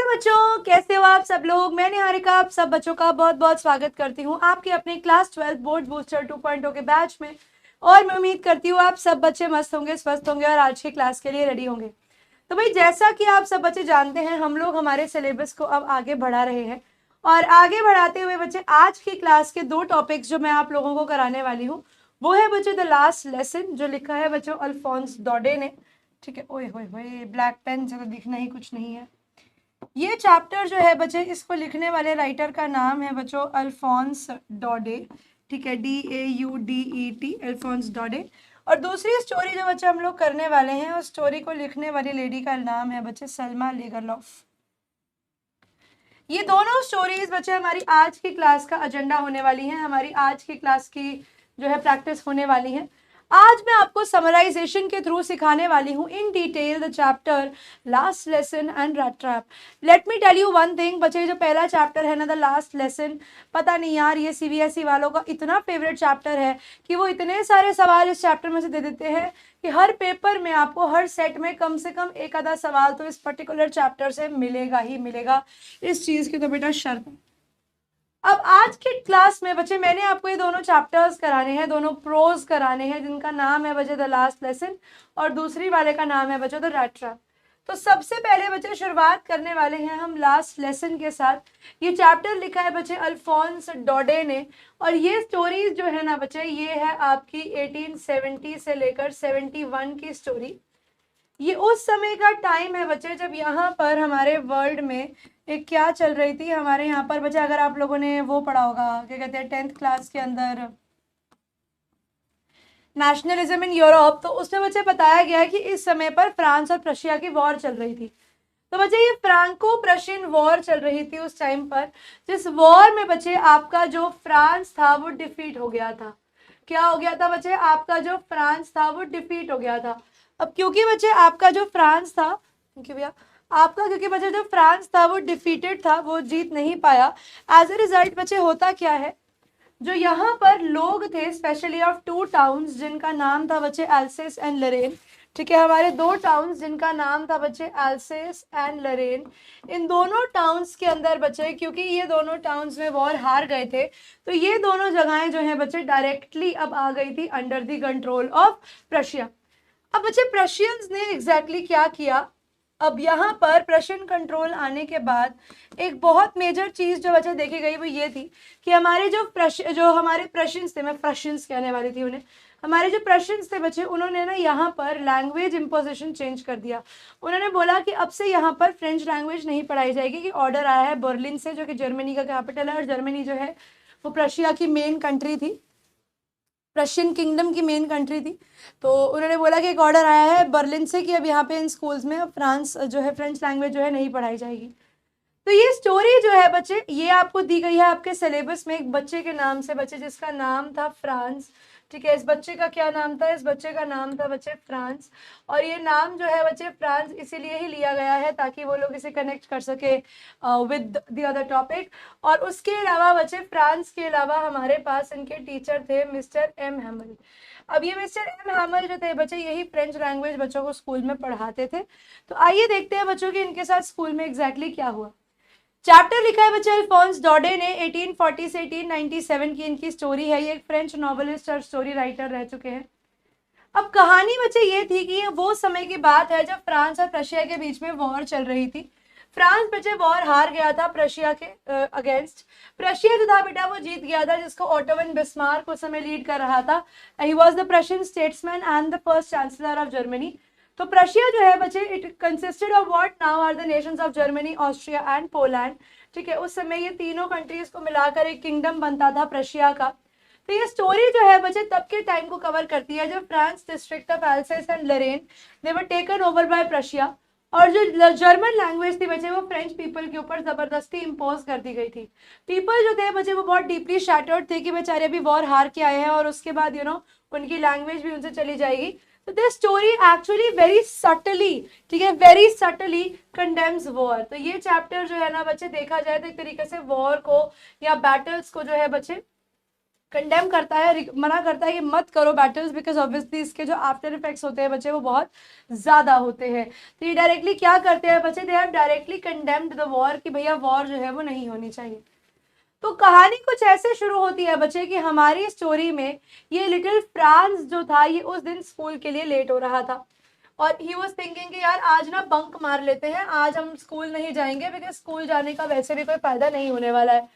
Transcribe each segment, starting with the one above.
बच्चों, कैसे हो आप सब लोग। मैं निहारिका आप सब बच्चों का बहुत बहुत स्वागत करती हूँ आपके अपने क्लास 12 बोर्ड बूस्टर 2.0 के बैच में। और मैं उम्मीद करती हूँ आप सब बच्चे मस्त होंगे, स्वस्थ होंगे और आज की क्लास के लिए रेडी होंगे। तो भाई, जैसा कि आप सब बच्चे जानते हैं, हम लोग हमारे सिलेबस को अब आगे बढ़ा रहे हैं। और आगे बढ़ाते हुए बच्चे, आज की क्लास के दो टॉपिक्स जो मैं आप लोगों को कराने वाली हूँ वो है बच्चे द लास्ट लेसन, जो लिखा है बच्चों अल्फोंस डॉडे ने। ठीक है, ओए होए होए, ब्लैक पेन से तो दिखना ही कुछ नहीं है। ये चैप्टर जो है बच्चे, इसको लिखने वाले राइटर का नाम है बच्चों अल्फोंस डॉडे। ठीक है, DAUDET, अल्फोंस डॉडे। और दूसरी स्टोरी जो बच्चे हम लोग करने वाले हैं, उस स्टोरी को लिखने वाली लेडी का नाम है बच्चे सेल्मा लेगरलॉफ। ये दोनों स्टोरीज बच्चे हमारी आज की क्लास का एजेंडा होने वाली हैं, हमारी आज की क्लास की जो है प्रैक्टिस होने वाली है। आज मैं आपको समराइजेशन के थ्रू सिखाने वाली हूँ in detail the chapter last lesson and rat trap. Let me tell you one thing बच्चे, जो पहला चैप्टर है ना द लास्ट लेसन, पता नहीं यार ये CBSE वालों का इतना फेवरेट चैप्टर है कि वो इतने सारे सवाल इस चैप्टर में से दे देते हैं कि हर पेपर में आपको हर सेट में कम से कम एक आधा सवाल तो इस पर्टिकुलर चैप्टर से मिलेगा ही मिलेगा। इस चीज की तो बेटा शर्त है। अब आज की क्लास में बच्चे मैंने आपको ये दोनों चैप्टर्स कराने हैं, दोनों प्रोज कराने हैं, जिनका नाम है बच्चे द लास्ट लेसन और दूसरी वाले का नाम है बच्चे द रैट ट्रैप। तो सबसे पहले बच्चे शुरुआत करने वाले हैं हम लास्ट लेसन के साथ। ये चैप्टर लिखा है बच्चे अल्फोंस डॉडे ने, और ये स्टोरीज जो है ना बच्चे, ये है आपकी 1870 से लेकर 71 की स्टोरी। ये उस समय का टाइम है बच्चे जब यहाँ पर हमारे वर्ल्ड में एक क्या चल रही थी। हमारे यहाँ पर बच्चे, अगर आप लोगों ने वो पढ़ा होगा, क्या कहते हैं 10th क्लास के अंदर, नेशनलिज्म इन यूरोप, तो उसमें बच्चे बताया गया है कि इस समय पर फ्रांस और प्रशिया की वॉर चल रही थी। तो बच्चे ये फ्रांको प्रशियन वॉर चल रही थी उस टाइम पर, जिस वॉर में बच्चे आपका जो फ्रांस था वो डिफीट हो गया था। क्या हो गया था बच्चे? आपका जो फ्रांस था वो डिफीट हो गया था। अब क्योंकि बच्चे आपका जो फ्रांस था, थैंक यू भैया, आपका क्योंकि बच्चे जो फ्रांस था वो डिफीटेड था, वो जीत नहीं पाया। एज ए रिजल्ट बच्चे होता क्या है, जो यहाँ पर लोग थे स्पेशली ऑफ टू टाउन्स जिनका नाम था बच्चे एल्सेस एंड लरेन। ठीक है, हमारे दो टाउन्स जिनका नाम था बच्चे एल्सेस एंड लरेन। इन दोनों टाउन्स के अंदर बच्चे, क्योंकि ये दोनों टाउन्स में वॉर हार गए थे, तो ये दोनों जगहें जो है बच्चे डायरेक्टली अब आ गई थी under the control of Prussia. अब बच्चे प्रशियंस ने एग्जैक्टली क्या किया, अब यहाँ पर प्रशियन कंट्रोल आने के बाद एक बहुत मेजर चीज जो बच्चे देखी गई वो ये थी कि हमारे जो हमारे प्रशियंस थे, मैं प्रशियंस कहने वाली थी उन्हें, हमारे जो प्रशियंस थे बच्चे, उन्होंने ना यहाँ पर लैंग्वेज इम्पोजिशन चेंज कर दिया। उन्होंने बोला कि अब से यहाँ पर फ्रेंच लैंग्वेज नहीं पढ़ाई जाएगी, कि ऑर्डर आया है बर्लिन से, जो कि जर्मनी का कैपिटल है, और जर्मनी जो है वो प्रशिया की मेन कंट्री थी, प्रशियन किंगडम की मेन कंट्री थी। तो उन्होंने बोला कि एक ऑर्डर आया है बर्लिन से कि अब यहाँ पे इन स्कूल्स में फ्रांस जो है फ्रेंच लैंग्वेज जो है नहीं पढ़ाई जाएगी। तो ये स्टोरी जो है बच्चे, ये आपको दी गई है आपके सिलेबस में एक बच्चे के नाम से बच्चे, जिसका नाम था फ्रांस। ठीक है, इस बच्चे का क्या नाम था? इस बच्चे का नाम था बच्चे फ्रांस। और ये नाम जो है बच्चे फ्रांस इसीलिए ही लिया गया है ताकि वो लोग इसे कनेक्ट कर सके विद द अदर टॉपिक। और उसके अलावा बच्चे, फ्रांस के अलावा हमारे पास इनके टीचर थे मिस्टर M. हैमल। अब ये मिस्टर M. हैमल जो थे बच्चे, यही फ्रेंच लैंग्वेज बच्चों को स्कूल में पढ़ाते थे। तो आइए देखते हैं बच्चों कि इनके साथ स्कूल में एग्जैक्टली क्या हुआ। चैप्टर लिखा है बच्चे अल्फोंस डॉडे ने, 1840 से 1897 की इनकी स्टोरी है। ये एक फ्रेंच नॉवेलिस्ट और स्टोरी राइटर रह चुके हैं। अब कहानी बच्चे ये थी कि ये वो समय की बात है जब फ्रांस और प्रशिया के बीच में वॉर चल रही थी। फ्रांस बच्चे वॉर हार गया था प्रशिया के अगेंस्ट। प्रशिया जो था बेटा वो जीत गया था, जिसको ओटो वन बिस्मार्क उस समय लीड कर रहा था। He was the Prussian statesman and the first chancellor of Germany. तो प्रशिया जो है बच्चे, it consisted of what now are the nations of Germany, Austria and Poland. ठीक है, उस समय ये तीनों कंट्रीज को मिलाकर एक किंगडम बनता था प्रशिया का। तो ये स्टोरी जो है बच्चे तब के टाइम को कवर करती है जब France district of Alsace and Lorraine they were taken over by Prussia, और जो जर्मन लैंग्वेज थी बच्चे वो फ्रेंच पीपल के ऊपर जबरदस्ती इम्पोज कर दी गई थी। पीपल जो थे बच्चे वो बहुत डीपली शैटर्ड थे कि बेचारे अभी वॉर हार के आए हैं और उसके बाद उनकी लैंग्वेज भी उनसे चली जाएगी। तो this story actually very subtly, ठीक है, वेरी सटली कंडेम्स वॉर। तो ये चैप्टर जो है ना बच्चे, देखा जाए तो एक तरीके से वॉर को या बैटल्स को जो है बच्चे कंडेम करता है, मना करता है कि मत करो बैटल्स, बिकॉज ऑब्वियसली इसके जो आफ्टर इफेक्ट्स होते हैं बच्चे वो बहुत ज़्यादा होते हैं। तो ये डायरेक्टली क्या करते हैं बच्चे, they have directly condemned the war, कि भैया वॉर जो है वो नहीं होनी चाहिए। तो कहानी कुछ ऐसे शुरू होती है बच्चे कि हमारी स्टोरी में ये लिटिल फ्रांस जो था ये उस दिन स्कूल के लिए लेट हो रहा था और ही वॉज थिंकिंग कि यार आज ना बंक मार लेते हैं, आज हम स्कूल नहीं जाएंगे बिकॉज स्कूल जाने का वैसे भी कोई फायदा नहीं होने वाला है।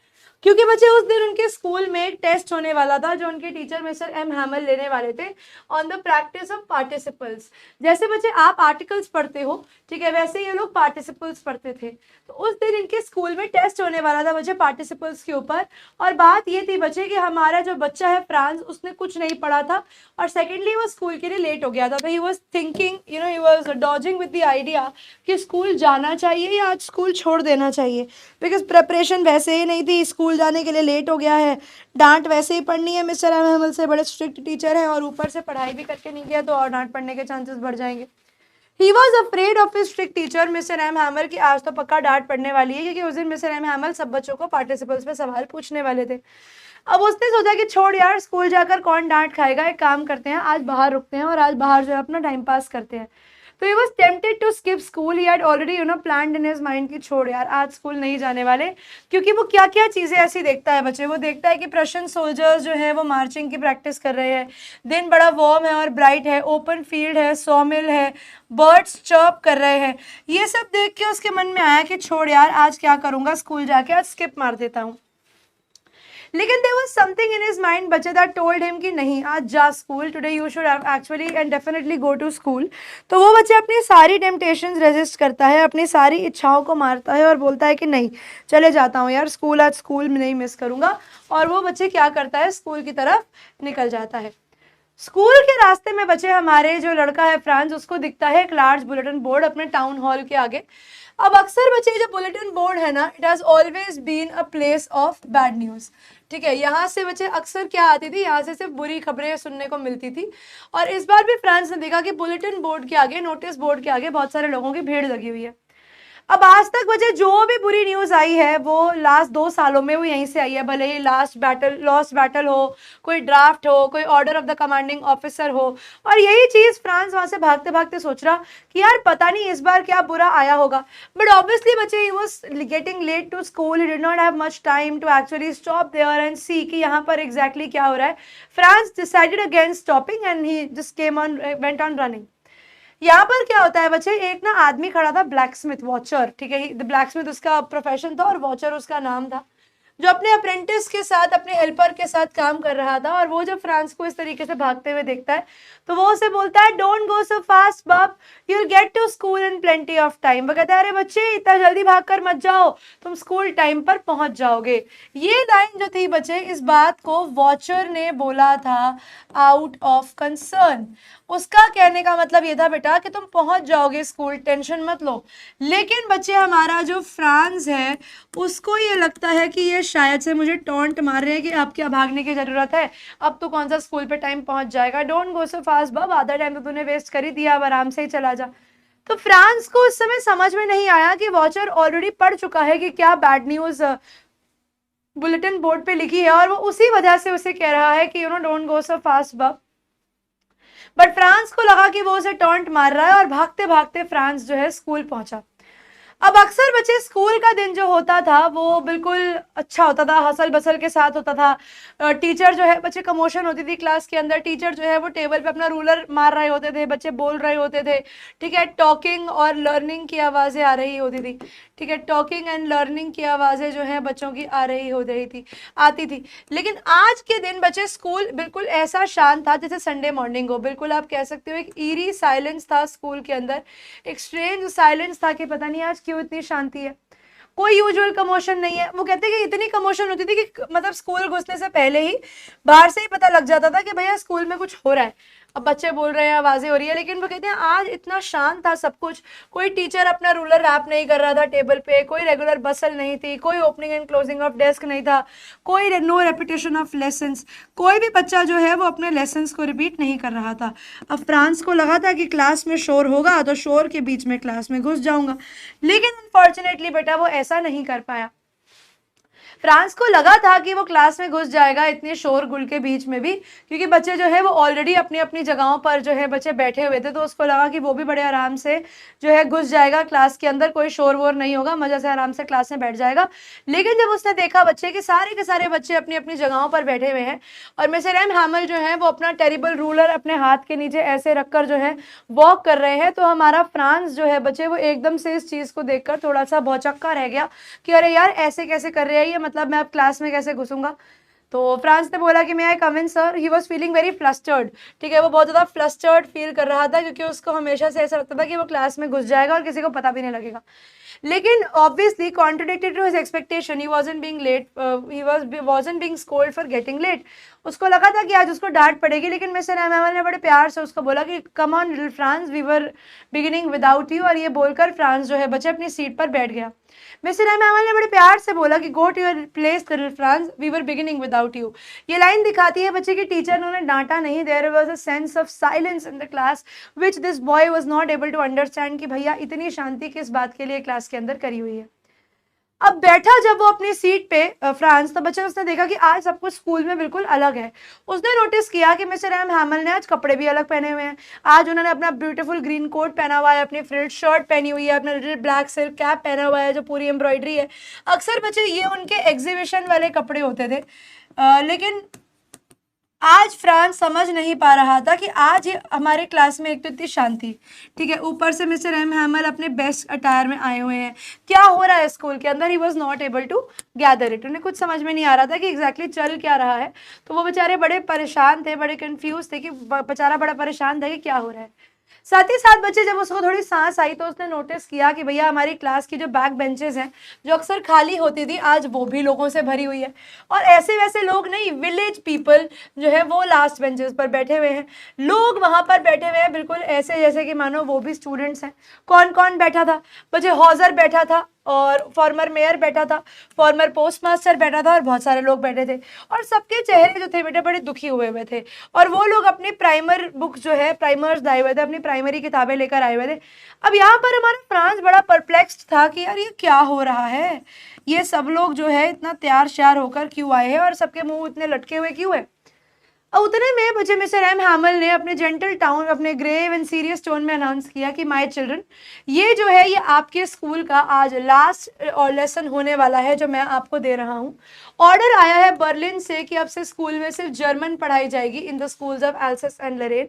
क्योंकि बच्चे उस दिन उनके स्कूल में एक टेस्ट होने वाला था जो उनके टीचर मिस्टर एम हैमल लेने वाले थे on the practice of participles. जैसे बच्चे आप आर्टिकल्स पढ़ते हो, ठीक है, वैसे ये लोग पार्टिसिपल्स पढ़ते थे। तो उस दिन इनके स्कूल में टेस्ट होने वाला था बच्चे पार्टिसिपल्स के ऊपर। और बात ये थी बच्चे कि हमारा जो बच्चा है फ्रांस, उसने कुछ नहीं पढ़ा था और सेकेंडली वो स्कूल के लिए लेट हो गया था। तो he was thinking, you know, he was dodging with the idea कि स्कूल जाना चाहिए या आज स्कूल छोड़ देना चाहिए, बिकॉज प्रेपरेशन वैसे ही नहीं थी, स्कूल जाने के लिए लेट हो गया है, डांट वैसे ही पढ़नी है मिस्टर एम हैमल से, बड़े स्ट्रिक्ट टीचर हैं और ऊपर से पढ़ाई भी करके नहीं किया तो और डांट पढ़ने के चांसेस बढ़ जाएंगे। He was afraid of his strict teacher Mister M Hamel कि आज तो पक्का डांट पड़ने वाली है, क्योंकि उस दिन मिस्टर एम हैमर सब बच्चों को पार्टिसिपल्स पे सवाल पूछने वाले थे। अब उसने सोचा कि छोड़ यार, स्कूल जाकर कौन डांट खाएगा, एक काम करते हैं आज बाहर रुकते हैं और आज बाहर जो है अपना टाइम पास करते हैं। तो he was tempted to skip school, he had already planned in his mind कि छोड़ यार आज स्कूल नहीं जाने वाले। क्योंकि वो क्या क्या चीज़ें ऐसी देखता है बच्चे, वो देखता है कि प्रशियन सोल्जर्स जो है वो मार्चिंग की प्रैक्टिस कर रहे हैं, दिन बड़ा वार्म है और ब्राइट है, ओपन फील्ड है, सॉमिल है, बर्ड्स चर्प कर रहे हैं। ये सब देख के उसके मन में आया कि छोड़ यार आज क्या करूँगा, स्कूल जाके आज स्किप मार देता हूँ। लेकिन there was something in his mind बच्चे that told him कि नहीं आज जा school, today you should have actually and definitely go to school। तो वो बच्चे अपनी सारी टेम्पटेशंस रेजिस्ट करता है, अपनी सारी इच्छाओं को मारता है और बोलता है कि नहीं चले जाता हूँ यार स्कूल, आज स्कूल में नहीं मिस करूँगा। और वो बच्चे क्या करता है, स्कूल की तरफ निकल जाता है। स्कूल के रास्ते में बच्चे हमारे जो लड़का है फ्रांस, उसको दिखता है एक लार्ज बुलेटिन बोर्ड अपने टाउन हॉल के आगे। अब अक्सर बच्चे जो बुलेटिन बोर्ड है ना, it has always been a place of bad news, ठीक है। यहाँ से बच्चे अक्सर क्या आती थी, यहाँ से सिर्फ बुरी खबरें सुनने को मिलती थी। और इस बार भी फ्रांस ने देखा कि बुलेटिन बोर्ड के आगे, नोटिस बोर्ड के आगे बहुत सारे लोगों की भीड़ लगी हुई है। अब आज तक बच्चे जो भी बुरी न्यूज़ आई है वो लास्ट 2 सालों में वो यहीं से आई है, भले ही लॉस्ट बैटल हो, कोई ड्राफ्ट हो, कोई order of the commanding officer हो। और यही चीज़ फ्रांस वहाँ से भागते भागते सोच रहा कि यार पता नहीं इस बार क्या बुरा आया होगा। बट ऑब्वियसली बच्चे he was getting late to school, he did not have much time to actually stop there and see कि यहाँ पर एग्जैक्टली क्या हो रहा है। France decided against stopping and he just went on running. यहाँ पर क्या होता है बच्चे, एक ना आदमी खड़ा था, ब्लैक स्मिथ, वॉचर, ठीक है, द ब्लैक स्मिथ उसका प्रोफेशन था और वॉचर उसका नाम था, जो अपने अप्रेंटिस के साथ, अपने हेल्पर के साथ काम कर रहा था। और वो जब फ्रांस को इस तरीके से भागते हुए देखता है तो वो उसे बोलता है don't go so fast bub, you will get to school in plenty of time. वो कहता है अरे बच्चे इतना जल्दी भागकर मत जाओ, तुम स्कूल टाइम पर पहुंच जाओगे। ये लाइन जो थी बच्चे, इस बात को वॉचर ने बोला था आउट ऑफ कंसर्न। उसका कहने का मतलब ये था बेटा कि तुम पहुंच जाओगे स्कूल, टेंशन मत लो। लेकिन बच्चे हमारा जो फ्रांस है उसको ये लगता है कि ये शायद से मुझे टॉन्ट मार रहे हैं कि अब क्या भागने की जरूरत है, अब तो कौन सा स्कूल पे टाइम पहुंच जाएगा, डोंट गो सो फास्ट बब, आधा टाइम तो तूने वेस्ट कर ही दिया, अब आराम से ही चला जा। तो फ्रांस को उस समय समझ में नहीं आया कि वॉचर ऑलरेडी पढ़ चुका है कि क्या बैड न्यूज बुलेटिन बोर्ड पे लिखी है और वो उसी वजह से उसे कह रहा है कि डोंट गो सो फास्ट बब। बट फ्रांस को लगा कि वो उसे टॉन्ट मार रहा है और भागते भागते फ्रांस जो है स्कूल पहुंचा। अब अक्सर बच्चे स्कूल का दिन जो होता था वो बिल्कुल अच्छा होता था, हसल बसल के साथ होता था। टीचर जो है, बच्चे कमोशन होती थी क्लास के अंदर, टीचर जो है वो टेबल पे अपना रूलर मार रहे होते थे, बच्चे बोल रहे होते थे, ठीक है, टॉकिंग और लर्निंग की आवाज़ें आ रही होती थी, ठीक है, टॉकिंग एंड लर्निंग की आवाज़ें जो है बच्चों की आती थी। लेकिन आज के दिन बच्चे स्कूल बिल्कुल ऐसा शांत था जैसे संडे मॉर्निंग हो, बिल्कुल आप कह सकते हो एक ईरी साइलेंस था स्कूल के अंदर, एक स्ट्रेंज साइलेंस था कि पता नहीं आज क्यों इतनी शांति है, कोई यूजुअल कमोशन नहीं है। वो कहते हैं कि इतनी कमोशन होती थी कि मतलब स्कूल घुसने से पहले ही बाहर से ही पता लग जाता था कि भैया स्कूल में कुछ हो रहा है, अब बच्चे बोल रहे हैं, आवाजें हो रही है। लेकिन वो कहते हैं आज इतना शांत था सब कुछ, कोई टीचर अपना रूलर रैप नहीं कर रहा था टेबल पे, कोई रेगुलर बसल नहीं थी, कोई opening and closing of desk नहीं था, कोई नो रेपिटेशन ऑफ लेसन्स, कोई भी बच्चा जो है वो अपने लेसन्स को रिपीट नहीं कर रहा था। अब फ्रांस को लगा था कि क्लास में शोर होगा तो शोर के बीच में क्लास में घुस जाऊंगा, लेकिन अनफॉर्चुनेटली बेटा वो ऐसा नहीं कर पाया। फ्रांस को लगा था कि वो क्लास में घुस जाएगा इतने शोरगुल के बीच में भी, क्योंकि बच्चे जो है वो ऑलरेडी अपनी अपनी जगहों पर जो है बच्चे बैठे हुए थे, तो उसको लगा कि वो भी बड़े आराम से जो है घुस जाएगा क्लास के अंदर, कोई शोर वोर नहीं होगा, मजा से आराम से क्लास में बैठ जाएगा। लेकिन जब उसने देखा बच्चे के सारे बच्चे अपनी अपनी जगहों पर बैठे हुए हैं और मिस्टर एम हैमल जो है वो अपना टेरिबल रूलर अपने हाथ के नीचे ऐसे रखकर जो है वॉक कर रहे हैं, तो हमारा फ्रांस जो है बच्चे वो एकदम से इस चीज को देखकर थोड़ा सा भौचक्का रह गया कि अरे यार ऐसे कैसे कर रहे हैं ये, मतलब मैं अब क्लास में कैसे घुसूंगा। तो फ्रांस ने बोला कि मैं I come in sir. He was feeling very flustered, ठीक है, वो बहुत ज़्यादा फ्लस्टर्ड फील कर रहा था क्योंकि उसको हमेशा से ऐसा लगता था कि वो क्लास में घुस जाएगा और किसी को पता भी नहीं लगेगा। लेकिन obviously contradicted to his expectation, he wasn't being late, he wasn't being scolded for getting late. उसको लगा था कि आज उसको डांट पड़ेगी, लेकिन मिस्टर एम हैमल ने बड़े प्यार से उसको बोला कि come on little Franz, we were beginning without you, और ये बोलकर फ्रांस जो है बच्चे अपनी सीट पर बैठ गया। मिस्टर एम हैमल ने बड़े प्यार से बोला कि go to your place little Franz, we were beginning without you. ये लाइन दिखाती है बच्चे की टीचर ने उन्हें डांटा नहीं, there was a sense of silence in the class which this boy was not able to understand कि भैया इतनी शांति किस बात के लिए क्लास के अंदर करी हुई है। अब बैठा जब वो अपनी सीट पे फ्रांस, तो बच्चा उसने देखा कि आज सब कुछ स्कूल में बिल्कुल अलग है। उसने नोटिस किया कि मिस्टर एम हैमल ने आज कपड़े भी अलग पहने हुए हैं। आज उन्होंने अपना ब्यूटीफुल ग्रीन कोट पहना हुआ है, अपनी फ्रिल्ड शर्ट पहनी हुई है, अपना लिटिल ब्लैक सिल्क कैप पहना हुआ है जो पूरी एम्ब्रॉयडरी है। अक्सर बच्चे ये उनके एग्जीबिशन वाले कपड़े होते थे, लेकिन आज फ्रांस समझ नहीं पा रहा था कि आज ये हमारे क्लास में एक तो इतनी शांति, ठीक है, ऊपर से मिस्टर एम हैमल अपने बेस्ट अटायर में आए हुए हैं, क्या हो रहा है स्कूल के अंदर। He was not able to gather it, उन्हें कुछ समझ में नहीं आ रहा था कि एग्जैक्टली चल क्या रहा है। तो वो बेचारे बड़े परेशान थे, बड़े कंफ्यूज थे कि बेचारा बड़ा परेशान था कि क्या हो रहा है। साथ ही साथ बच्चे जब उसको थोड़ी सांस आई तो उसने नोटिस किया कि भैया हमारी क्लास की जो बैक बेंचेस हैं जो अक्सर खाली होती थी आज वो भी लोगों से भरी हुई है, और ऐसे वैसे लोग नहीं, विलेज पीपल जो है वो लास्ट बेंचेस पर बैठे हुए हैं। लोग वहां पर बैठे हुए हैं बिल्कुल ऐसे जैसे कि मानो वो भी स्टूडेंट्स हैं। कौन कौन बैठा था बच्चे, हॉजर बैठा था और फॉर्मर मेयर बैठा था, फॉर्मर पोस्ट मास्टर बैठा था और बहुत सारे लोग बैठे थे, और सबके चेहरे जो थे बेटे बड़े दुखी हुए थे। और वो लोग अपनी प्राइमर बुक जो है, प्राइमर्स लाए हुए थे, अपनी प्राइमरी किताबें लेकर आए हुए थे। अब यहाँ पर हमारा फ्रांस बड़ा परप्लेक्स्ड था कि यार ये क्या हो रहा है, ये सब लोग जो है इतना तैयार श्यार होकर क्यों आए हैं और सबके मुंह इतने लटके हुए क्यों है। उतने में बच्चे मिस्टर एम हैमल ने अपने जेंटल टाउन, अपने ग्रेव एंड सीरियस टोन में अनाउंस किया कि माय चिल्ड्रन, ये जो है ये आपके स्कूल का आज लास्ट और लेसन होने वाला है जो मैं आपको दे रहा हूँ। ऑर्डर आया है बर्लिन से कि अब से स्कूल में सिर्फ जर्मन पढ़ाई जाएगी in the schools of Alsace and Lorraine.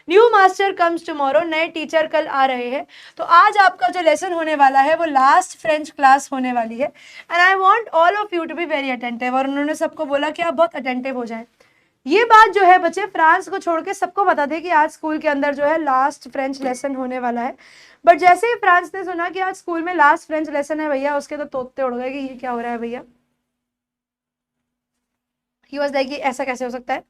New master comes tomorrow, नए टीचर कल आ रहे हैं, तो आज आपका जो लेसन होने वाला है वो लास्ट फ्रेंच क्लास होने वाली है। And I want all of you to be very attentive, और उन्होंने सबको बोला कि आप बहुत अटेंटिव हो जाएं। ये बात जो है बच्चे फ्रांस को छोड़ के सबको बता थे कि आज स्कूल के अंदर जो है लास्ट फ्रेंच लेसन होने वाला है। बट जैसे ही फ्रांस ने सुना कि आज स्कूल में लास्ट फ्रेंच लेसन है भैया, उसके तो तोते उड़ गए कि ये क्या हो रहा है भैया। ही वाज लाइक ऐसा कैसे हो सकता है।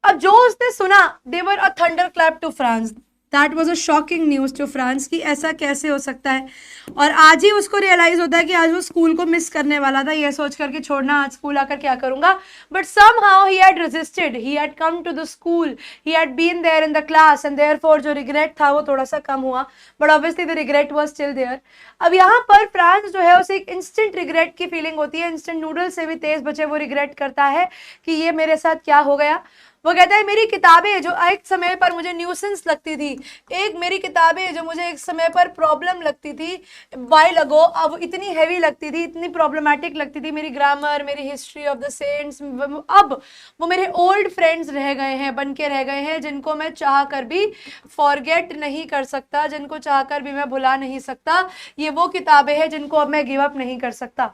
अब जो उसने सुना, they were a thunder clap to France, that was a shocking news to France कि ऐसा कैसे हो सकता है। और आज ही उसको रियलाइज होता है कि आज वो स्कूल को मिस करने वाला था, ये सोच करके छोड़ना आज स्कूल आकर क्या करूंगा। But somehow he had resisted, he had come to the school, he had been there in the class and therefore जो रिग्रेट था वो थोड़ा सा कम हुआ, but obviously the regret was still there। अब यहाँ पर फ्रांस जो है उसे एक इंस्टेंट रिग्रेट की फीलिंग होती है, इंस्टेंट नूडल से भी तेज बचे वो रिग्रेट करता है कि ये मेरे साथ क्या हो गया। वो कहता है मेरी किताबें जो एक समय पर मुझे न्यूसेंस लगती थी, एक मेरी किताबें जो मुझे एक समय पर प्रॉब्लम लगती थी वाइल अगो, अब इतनी हैवी लगती थी, इतनी प्रॉब्लमेटिक लगती थी, मेरी ग्रामर, मेरी हिस्ट्री ऑफ द सेंट्स, अब वो मेरे ओल्ड फ्रेंड्स रह गए हैं, बन के रह गए हैं, जिनको मैं चाह कर भी फॉरगेट नहीं कर सकता, जिनको चाह कर भी मैं भुला नहीं सकता। ये वो किताबें हैं जिनको अब मैं गिव अप नहीं कर सकता।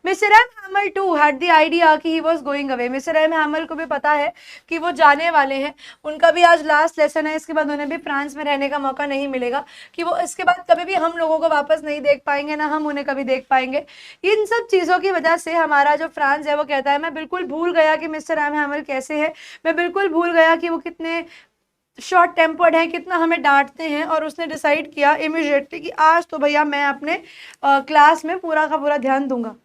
Mister M Hamel to had the idea कि he was going away. Mister M Hamel को भी पता है कि वो जाने वाले हैं, उनका भी आज लास्ट लेसन है, इसके बाद उन्हें भी फ्रांस में रहने का मौका नहीं मिलेगा, कि वो इसके बाद कभी भी हम लोगों को वापस नहीं देख पाएंगे, ना हम उन्हें कभी देख पाएंगे। इन सब चीज़ों की वजह से हमारा जो फ्रांस है वो कहता है मैं बिल्कुल भूल गया कि मिस्टर एम हैमल कैसे है, मैं बिल्कुल भूल गया कि वो कितने शॉर्ट टेम्पर्ड है, कितना हमें डांटते हैं। और उसने डिसाइड किया इमीडिएटली कि आज तो भैया मैं अपने क्लास में पूरा का पूरा ध्यान दूंगा।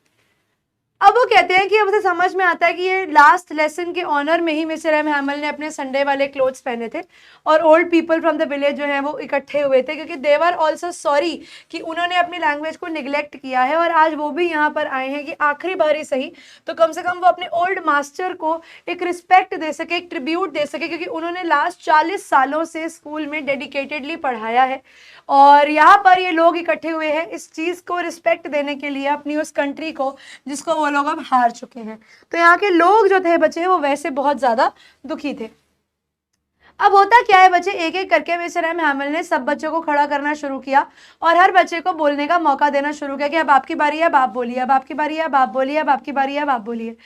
अब वो कहते हैं कि अब उसे समझ में आता है कि ये लास्ट लेसन के ऑनर में ही मिस्टर एम हैमल ने अपने संडे वाले क्लोथ्स पहने थे और old people from the village जो है वो इकट्ठे हुए थे, क्योंकि दे वर ऑल्सो सॉरी कि उन्होंने अपनी लैंग्वेज को निगलेक्ट किया है और आज वो भी यहाँ पर आए हैं कि आखिरी बार ही सही तो कम से कम वो अपने ओल्ड मास्टर को एक रिस्पेक्ट दे सके, एक ट्रिब्यूट दे सके, क्योंकि उन्होंने लास्ट 40 सालों से स्कूल में डेडिकेटेडली पढ़ाया है और यहाँ पर ये लोग इकट्ठे हुए हैं इस चीज़ को रिस्पेक्ट देने के लिए अपनी उस कंट्री को जिसको वो लोग अब हार चुके हैं। तो यहाँ के लोग जो थे बच्चे वो वैसे बहुत ज़्यादा दुखी थे। अब होता क्या है बच्चे, एक एक करके मिस्टर एम हैमल ने सब बच्चों को खड़ा करना शुरू किया और हर बच्चे को बोलने का मौका देना शुरू किया कि अब आपकी बारी है, अब आप बोलिए, अब आपकी बारी है, अब आप बोलिए, अब आपकी बारी है, अब आप बोलिए।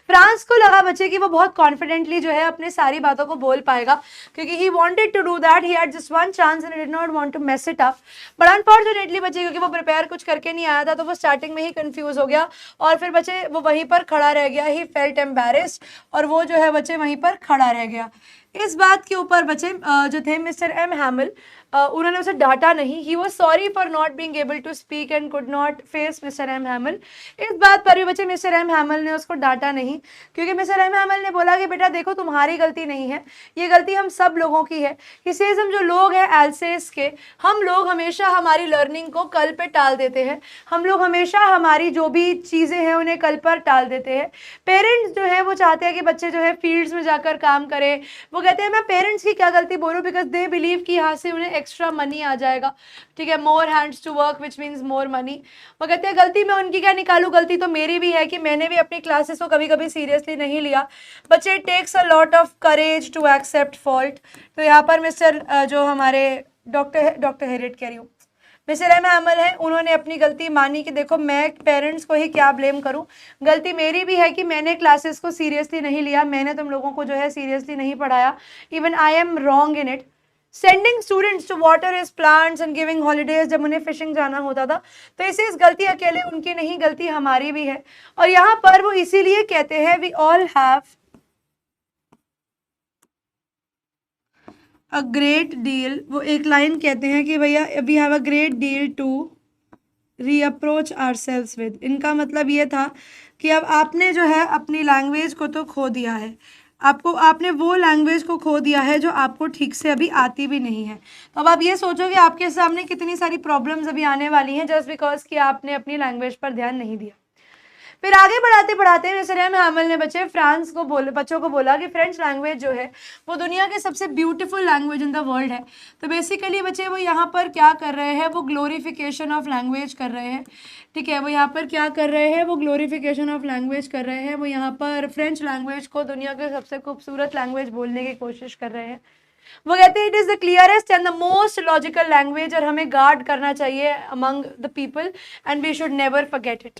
फ्रांस को लगा बच्चे कि वो बहुत कॉन्फिडेंटली जो है अपनी सारी बातों को बोल पाएगा, क्योंकि he wanted to do that, he had just one chance and did not want to mess it up. But unfortunately बच्चे क्योंकि वो प्रिपेयर कुछ करके नहीं आया था तो वो स्टार्टिंग में ही कंफ्यूज हो गया और फिर बच्चे वो वहीं पर खड़ा रह गया, ही फेल्ट एम्बैरेस्ड और वो जो है बच्चे वहीं पर खड़ा रह गया। इस बात के ऊपर बच्चे जो थे मिस्टर एम हैमल उन्होंने उसे डांटा नहीं, he was sorry for not being able to speak and could not face Mister M Hamel. इस बात पर भी बच्चे मिस्टर एम हैमल ने उसको डांटा नहीं, क्योंकि मिस्टर एम हैमल ने बोला कि बेटा देखो तुम्हारी गलती नहीं है, ये गलती हम सब लोगों की है। हम जो लोग हैं एल्सेस के, हम लोग हमेशा हमारी लर्निंग को कल पे टाल देते हैं, हम लोग हमेशा हमारी जो भी चीज़ें हैं उन्हें कल पर टाल देते हैं। पेरेंट्स जो है वो चाहते हैं कि बच्चे जो है फील्ड्स में जाकर काम करें, वो कहते हैं मैं पेरेंट्स की क्या गलती बोलूँ, बिकॉज दे बिलीव कि यहाँ से उन्हें एक्स्ट्रा मनी आ जाएगा, ठीक है, more hands to work which means more money. वो कहते हैं गलती मैं उनकी क्या निकालूं, गलती तो मेरी भी है कि मैंने भी अपनी क्लासेस को कभी कभी सीरियसली नहीं लिया। बच्चे it takes a lot of courage to accept fault. तो यहाँ पर मिस्टर जो हमारे डॉक्टर हेरिट कह रही हूँ, मिस्टर एम हैमल है, उन्होंने अपनी गलती मानी कि देखो मैं पेरेंट्स को ही क्या ब्लेम करूं, गलती मेरी भी है कि मैंने क्लासेस को सीरियसली नहीं लिया, मैंने तुम लोगों को जो है सीरियसली नहीं पढ़ाया, even I am wrong in it. Sending students to water his plants and giving holidays, जब उन्हें फिशिंग जाना होता था तो इस गलती अकेले उनकी नहीं, गलती हमारी भी है। और यहाँ पर वो इसीलिए कहते हैं we all have a great deal, वो एक लाइन कहते हैं कि भैया we have a great deal to reapproach ourselves with. इनका मतलब ये था कि अब आपने जो है अपनी लैंग्वेज को तो खो दिया है, आपने वो लैंग्वेज को खो दिया है जो आपको ठीक से अभी आती भी नहीं है। तो अब आप ये सोचो कि आपके सामने कितनी सारी प्रॉब्लम्स अभी आने वाली हैं जस्ट बिकॉज कि आपने अपनी लैंग्वेज पर ध्यान नहीं दिया। फिर आगे बढ़ाते बढ़ाते मिस्टर एम हैमल ने बच्चों को बोला कि फ्रेंच लैंग्वेज जो है वो दुनिया के सबसे beautiful language in the world है। तो बेसिकली बच्चे वो यहाँ पर क्या कर रहे हैं, वो ग्लोरिफिकेशन ऑफ लैंग्वेज कर रहे हैं, ठीक है, वो यहाँ पर क्या कर रहे हैं, वो ग्लोरिफिकेशन ऑफ लैंग्वेज कर रहे हैं, वो यहाँ पर फ्रेंच लैंग्वेज को दुनिया के सबसे खूबसूरत लैंग्वेज बोलने की कोशिश कर रहे हैं। वो कहते हैं it is the clearest and the most logical language और हमें गार्ड करना चाहिए among the people and we should never forget it.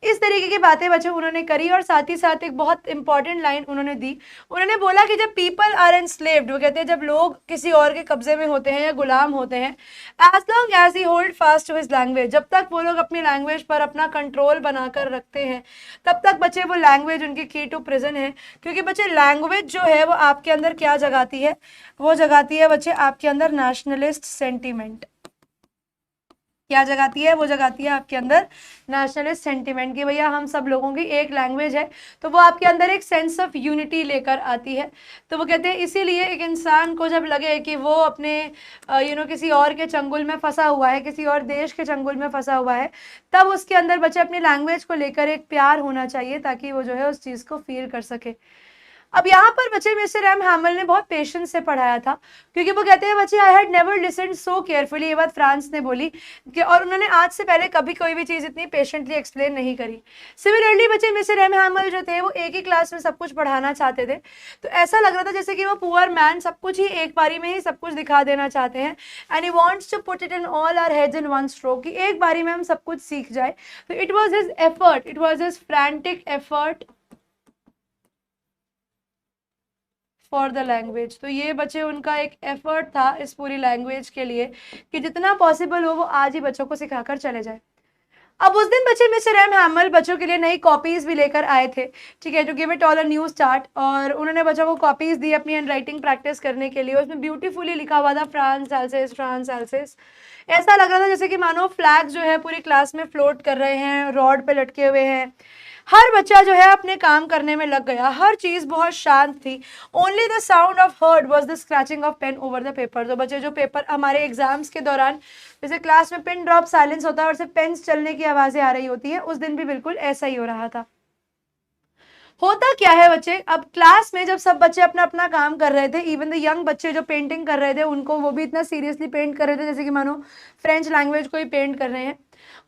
इस तरीके की बातें बच्चे उन्होंने करी और साथ ही साथ एक बहुत इंपॉर्टेंट लाइन उन्होंने दी। उन्होंने बोला कि जब पीपल आर एनस्लेव्ड, वो कहते हैं जब लोग किसी और के कब्जे में होते हैं या गुलाम होते हैं, as long as he hold fast to his language, जब तक वो लोग अपनी लैंग्वेज पर अपना कंट्रोल बनाकर रखते हैं तब तक बच्चे वो लैंग्वेज उनकी की टू प्रिजन है। क्योंकि बच्चे लैंग्वेज जो है वो आपके अंदर क्या जगाती है, वो जगाती है बच्चे आपके अंदर नेशनलिस्ट सेंटीमेंट। क्या जगाती है, वो जगाती है आपके अंदर नेशनलिस्ट सेंटीमेंट की भैया हम सब लोगों की एक लैंग्वेज है, तो वो आपके अंदर एक सेंस ऑफ यूनिटी लेकर आती है। तो वो कहते हैं इसीलिए एक इंसान को जब लगे कि वो अपने किसी और के चंगुल में फंसा हुआ है, किसी और देश के चंगुल में फंसा हुआ है, तब उसके अंदर बच्चे अपनी लैंग्वेज को लेकर एक प्यार होना चाहिए ताकि वो जो है उस चीज़ को फील कर सके। अब यहाँ पर बच्चे मिस्टर एम हैमल ने बहुत पेशेंस से पढ़ाया था, क्योंकि वो कहते हैं बच्चे I had never listened so carefully, ये बात फ्रांस ने बोली कि और उन्होंने आज से पहले कभी कोई भी चीज़ इतनी पेशेंटली एक्सप्लेन नहीं करी। सिमिलरली बच्चे मिस्टर एम हैमल जो थे वो एक ही क्लास में सब कुछ पढ़ाना चाहते थे, तो ऐसा लग रहा था जैसे कि वो पुअर मैन सब कुछ ही एक बारी में ही सब कुछ दिखा देना चाहते हैं and he wants to put it in all our heads in one stroke, कि एक बारी में हम सब कुछ सीख जाए। तो it was his effort, it was his frantic effort for the language. तो ये बच्चे उनका एक एफर्ट था इस पूरी लैंग्वेज के लिए कि जितना पॉसिबल हो वो आज ही बच्चों को सिखाकर चले जाए। अब उस दिन बच्चे मिस्टर एम हैमल बच्चों के लिए नई कॉपीज भी लेकर आए थे, ठीक है, to give it all a new start, और उन्होंने बच्चों को कॉपीज दी अपनी हैंड राइटिंग प्रैक्टिस करने के लिए। उसमें ब्यूटीफुली लिखा हुआ था फ्रांस एल्सेस, फ्रांस एल्सेस। ऐसा लग रहा था जैसे कि मानो फ्लैग जो है पूरी क्लास में फ्लोट कर रहे हैं, रॉड पे लटके हुए हैं। हर बच्चा जो है अपने काम करने में लग गया, हर चीज बहुत शांत थी। Only the sound of heard was the scratching of pen over the paper. तो बच्चे जो पेपर हमारे एग्जाम्स के दौरान जैसे क्लास में पिन ड्रॉप साइलेंस होता है और सिर्फ पेन्स चलने की आवाजें आ रही होती है, उस दिन भी बिल्कुल ऐसा ही हो रहा था। होता क्या है बच्चे, अब क्लास में जब सब बच्चे अपना अपना काम कर रहे थे, इवन द यंग बच्चे जो पेंटिंग कर रहे थे उनको वो भी इतना सीरियसली पेंट कर रहे थे जैसे कि मानो फ्रेंच लैंग्वेज को ही पेंट कर रहे हैं,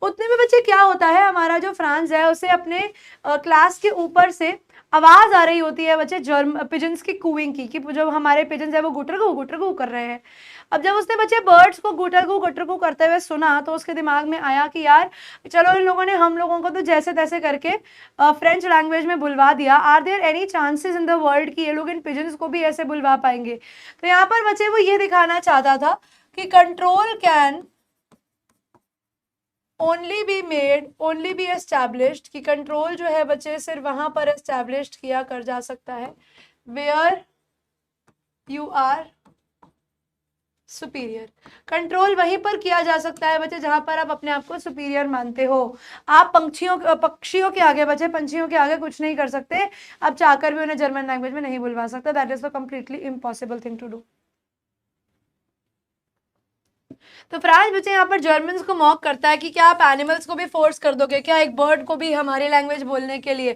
उतने में बच्चे क्या होता है, हमारा जो फ्रांस है उसे अपने क्लास के ऊपर से आवाज आ रही होती है बच्चे पिजन्स की कूइंग की, कि जो हमारे पिजन्स है वो गुटरगू कर रहे हैं। अब जब उसने बच्चे बर्ड्स को गुटरगू करते हुए सुना तो उसके दिमाग में आया कि यार चलो इन लोगों ने हम लोगों को तो जैसे तैसे करके फ्रेंच लैंग्वेज में बुलवा दिया, are there any chances in the world कि ये लोग इन पिजन्स को भी ऐसे बुलवा पाएंगे। तो यहाँ पर बच्चे वो ये दिखाना चाहता था कि control can only B established, कि कंट्रोल जो है बच्चे सिर्फ वहां पर एस्टैब्लिश्ड किया कर जा सकता है where you are superior. Control वहीं पर किया जा सकता है बच्चे जहां पर आप अपने आप को सुपीरियर मानते हो। आप पक्षियों के आगे बच्चे, पंछियों के आगे कुछ नहीं कर सकते, आप चाहकर भी उन्हें जर्मन लैंग्वेज में नहीं बुलवा सकते, that is the completely impossible thing to do. तो फ्रांस बच्चे यहाँ पर जर्मन्स को मॉक करता है कि क्या आप एनिमल्स को भी फोर्स कर दोगे क्या, एक बर्ड को भी हमारी लैंग्वेज बोलने के लिए।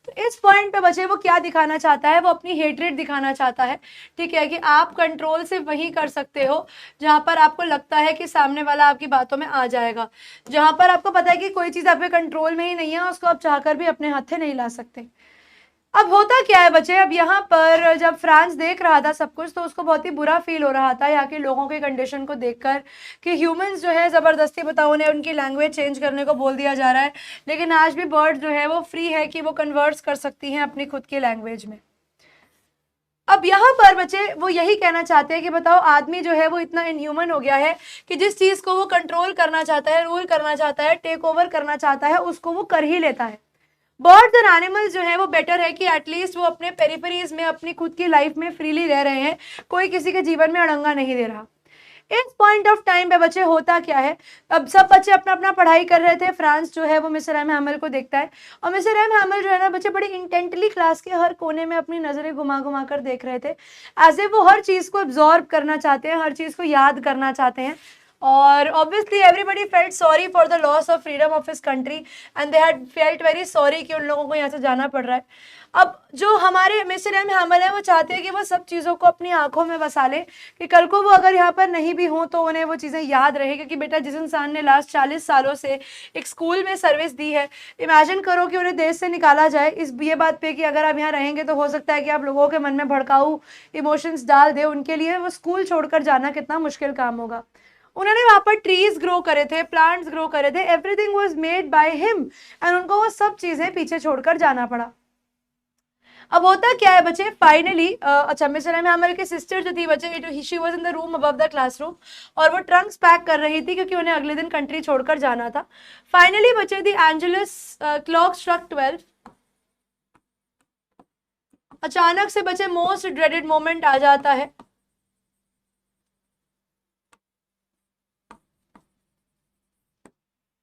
तो इस पॉइंट पे बच्चे वो क्या दिखाना चाहता है, वो अपनी हेट्रेड दिखाना चाहता है, ठीक है, कि आप कंट्रोल सिर्फ वही कर सकते हो जहां पर आपको लगता है कि सामने वाला आपकी बातों में आ जाएगा, जहां पर आपको पता है कि कोई चीज आपके कंट्रोल में ही नहीं है, उसको आप चाहकर भी अपने हाथ से नहीं ला सकते। अब होता क्या है बच्चे, अब यहाँ पर जब फ्रांस देख रहा था सब कुछ तो उसको बहुत ही बुरा फील हो रहा था यहाँ के लोगों के कंडीशन को देखकर, कि ह्यूमंस जो है ज़बरदस्ती बताओ उन्हें उनकी लैंग्वेज चेंज करने को बोल दिया जा रहा है, लेकिन आज भी बर्ड जो है वो फ्री है कि वो कन्वर्ट्स कर सकती हैं अपनी खुद की लैंग्वेज में। अब यहाँ पर बच्चे वो यही कहना चाहते हैं कि बताओ आदमी जो है वो इतना इनह्यूमन हो गया है कि जिस चीज को वो कंट्रोल करना चाहता है, रूल करना चाहता है, टेक ओवर करना चाहता है, उसको वो कर ही लेता है। बर्ड्स एंड एनिमल्स जो है वो बेटर है कि एटलीस्ट वो अपने पेरिफेरीज में अपनी खुद की लाइफ में फ्रीली रह रहे हैं, कोई किसी के जीवन में अड़ंगा नहीं दे रहा। इस पॉइंट ऑफ टाइम पे बच्चे होता क्या है, अब सब बच्चे अपना अपना पढ़ाई कर रहे थे, फ्रांस जो है वो मिस्टर एम हैमल को देखता है, और मिस्टर एम हैमल जो है ना बच्चे बड़ी इंटेंटली क्लास के हर कोने में अपनी नजरें घुमा घुमा कर देख रहे थे, एज ए वो हर चीज को एब्जॉर्ब करना चाहते हैं, हर चीज को याद करना चाहते हैं। और obviously everybody felt sorry for the loss of freedom of his country and they had felt very sorry कि उन लोगों को यहाँ से जाना पड़ रहा है। अब जो हमारे मिस्टर एम हैमल है वो चाहते हैं कि वो सब चीज़ों को अपनी आंखों में बसा ले, कि कल को वो अगर यहाँ पर नहीं भी हों तो उन्हें वो चीज़ें याद रहे, क्योंकि बेटा जिस इंसान ने लास्ट 40 सालों से एक स्कूल में सर्विस दी है, इमेजिन करो कि उन्हें देश से निकाला जाए इस ये बात पे कि अगर आप यहाँ रहेंगे तो हो सकता है कि आप लोगों के मन में भड़काऊ इमोशंस डाल दे, उनके लिए वो स्कूल छोड़कर जाना कितना मुश्किल काम होगा। उन्होंने वहां पर ट्रीज ग्रो करे थे, प्लांट्स ग्रो करे थे, everything was made by him and उनको वो सब चीजें पीछे छोड़कर जाना पड़ा। अब होता क्या है बच्चे, फाइनली अच्छा मिस्टर एम हैमल की सिस्टर जो थी बच्चे, she was in the room above the classroom और वो ट्रंक्स पैक कर रही थी क्योंकि उन्हें अगले दिन कंट्री छोड़कर जाना था। फाइनली बच्चे दी एंजेलस क्लॉक स्ट्रक 12। अचानक से बच्चे मोस्ट ड्रेडेड मोमेंट आ जाता है।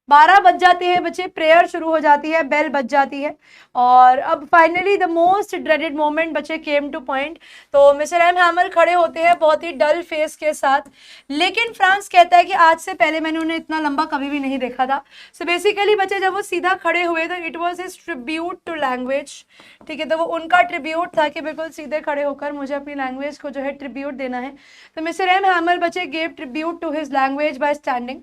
12 बज जाते हैं बच्चे, प्रेयर शुरू हो जाती है, बेल बज जाती है और अब finally the most dreaded moment बच्चे केम टू पॉइंट। तो मिस्टर एम हैमल खड़े होते हैं बहुत ही डल फेस के साथ, लेकिन फ्रांस कहता है कि आज से पहले मैंने उन्हें इतना लंबा कभी भी नहीं देखा था। सो बेसिकली बच्चे जब वो सीधा खड़े हुए तो it was his tribute to language, ठीक है, तो वो उनका ट्रिब्यूट था कि बिल्कुल सीधे खड़े होकर मुझे अपनी लैंग्वेज को जो है ट्रिब्यूट देना है। तो मिस्टर एम हैमल बच्चे gave tribute to his language by standing.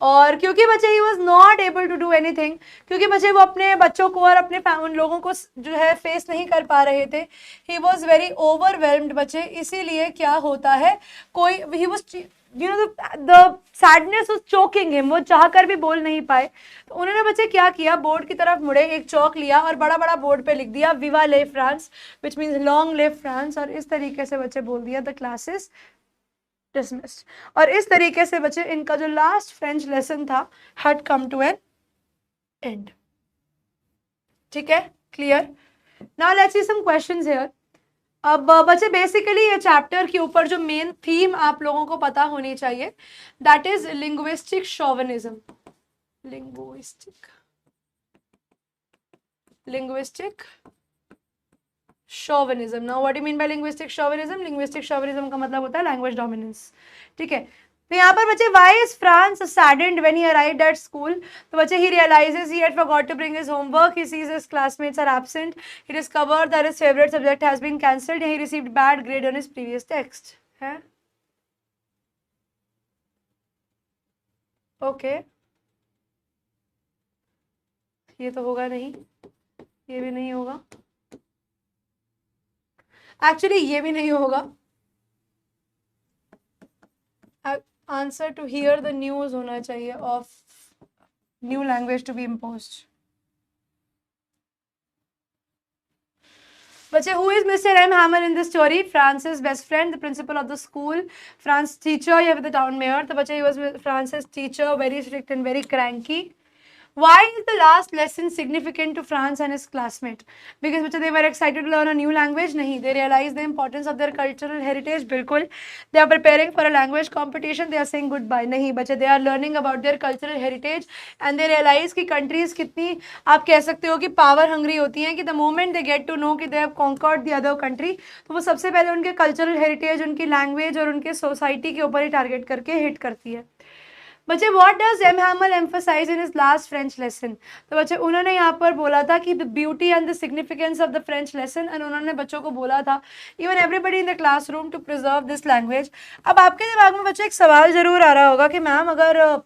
और क्योंकि बच्चे he was not able to do anything, क्योंकि बच्चे वो अपने बच्चों को और अपने उन लोगों को जो है फेस नहीं कर पा रहे थे, ही वॉज वेरी ओवरवेल्म्ड बच्चे। इसीलिए क्या होता है, कोई he was you know the sadness was choking him, वो चाहकर भी बोल नहीं पाए। तो उन्होंने बच्चे क्या किया, बोर्ड की तरफ मुड़े, एक चौक लिया और बड़ा बड़ा बोर्ड पे लिख दिया विवा la France, which means long live France, और इस तरीके से बच्चे बोल दिया द क्लासेस डिसमिस्ड। और इस तरीके से बच्चे इनका जो लास्ट फ्रेंच लेसन था had come to an end. ठीक है, clear. Now let's see some questions here. अब बच्चे बेसिकली ये चैप्टर के ऊपर जो मेन थीम आप लोगों को पता होनी चाहिए, that is linguistic chauvinism. linguistic chauvinism. Now what do you mean by linguistic chauvinism? Linguistic chauvinism का मतलब होता है language dominance. ठीक है, तो यहाँ पर बच्चे why is France saddened when he arrived at school? तो बच्चे he realizes he had forgot to bring his homework, he sees his classmates are absent, he discovered that his favorite subject has been cancelled, he received bad grade on his previous text. है okay, ये तो होगा नहीं, ये भी नहीं होगा, actually ये भी नहीं होगा. Answer to hear the news होना चाहिए of new language to be imposed. बच्चे who is Mr. M. Hamel in this story? France's best friend, the principal of the school, France teacher या फिर the town mayor. तो बच्चे he was France's teacher, very strict and very cranky. Why is the last lesson significant to France and his classmate? Because बच्चे they were excited to learn a new language? नहीं, they realized the importance of their cultural heritage. बिल्कुल. They are preparing for a language competition. They are saying goodbye. नहीं बच्चे, they are learning about their cultural heritage and they realize कि countries कितनी आप कह सकते हो कि power hungry होती हैं कि the moment they get to know कि they have conquered the other country, तो वो सबसे पहले उनके cultural heritage, उनकी language और उनके society के ऊपर ही target करके hit करती है. बच्चे what does M. Hamel emphasize in his last French lesson? तो बच्चे उन्होंने यहाँ पर बोला था कि the beauty and the significance of the French lesson, and उन्होंने बच्चों को बोला था even everybody in the classroom to preserve this language. अब आपके दिमाग में बच्चे एक सवाल जरूर आ रहा होगा कि मैम अगर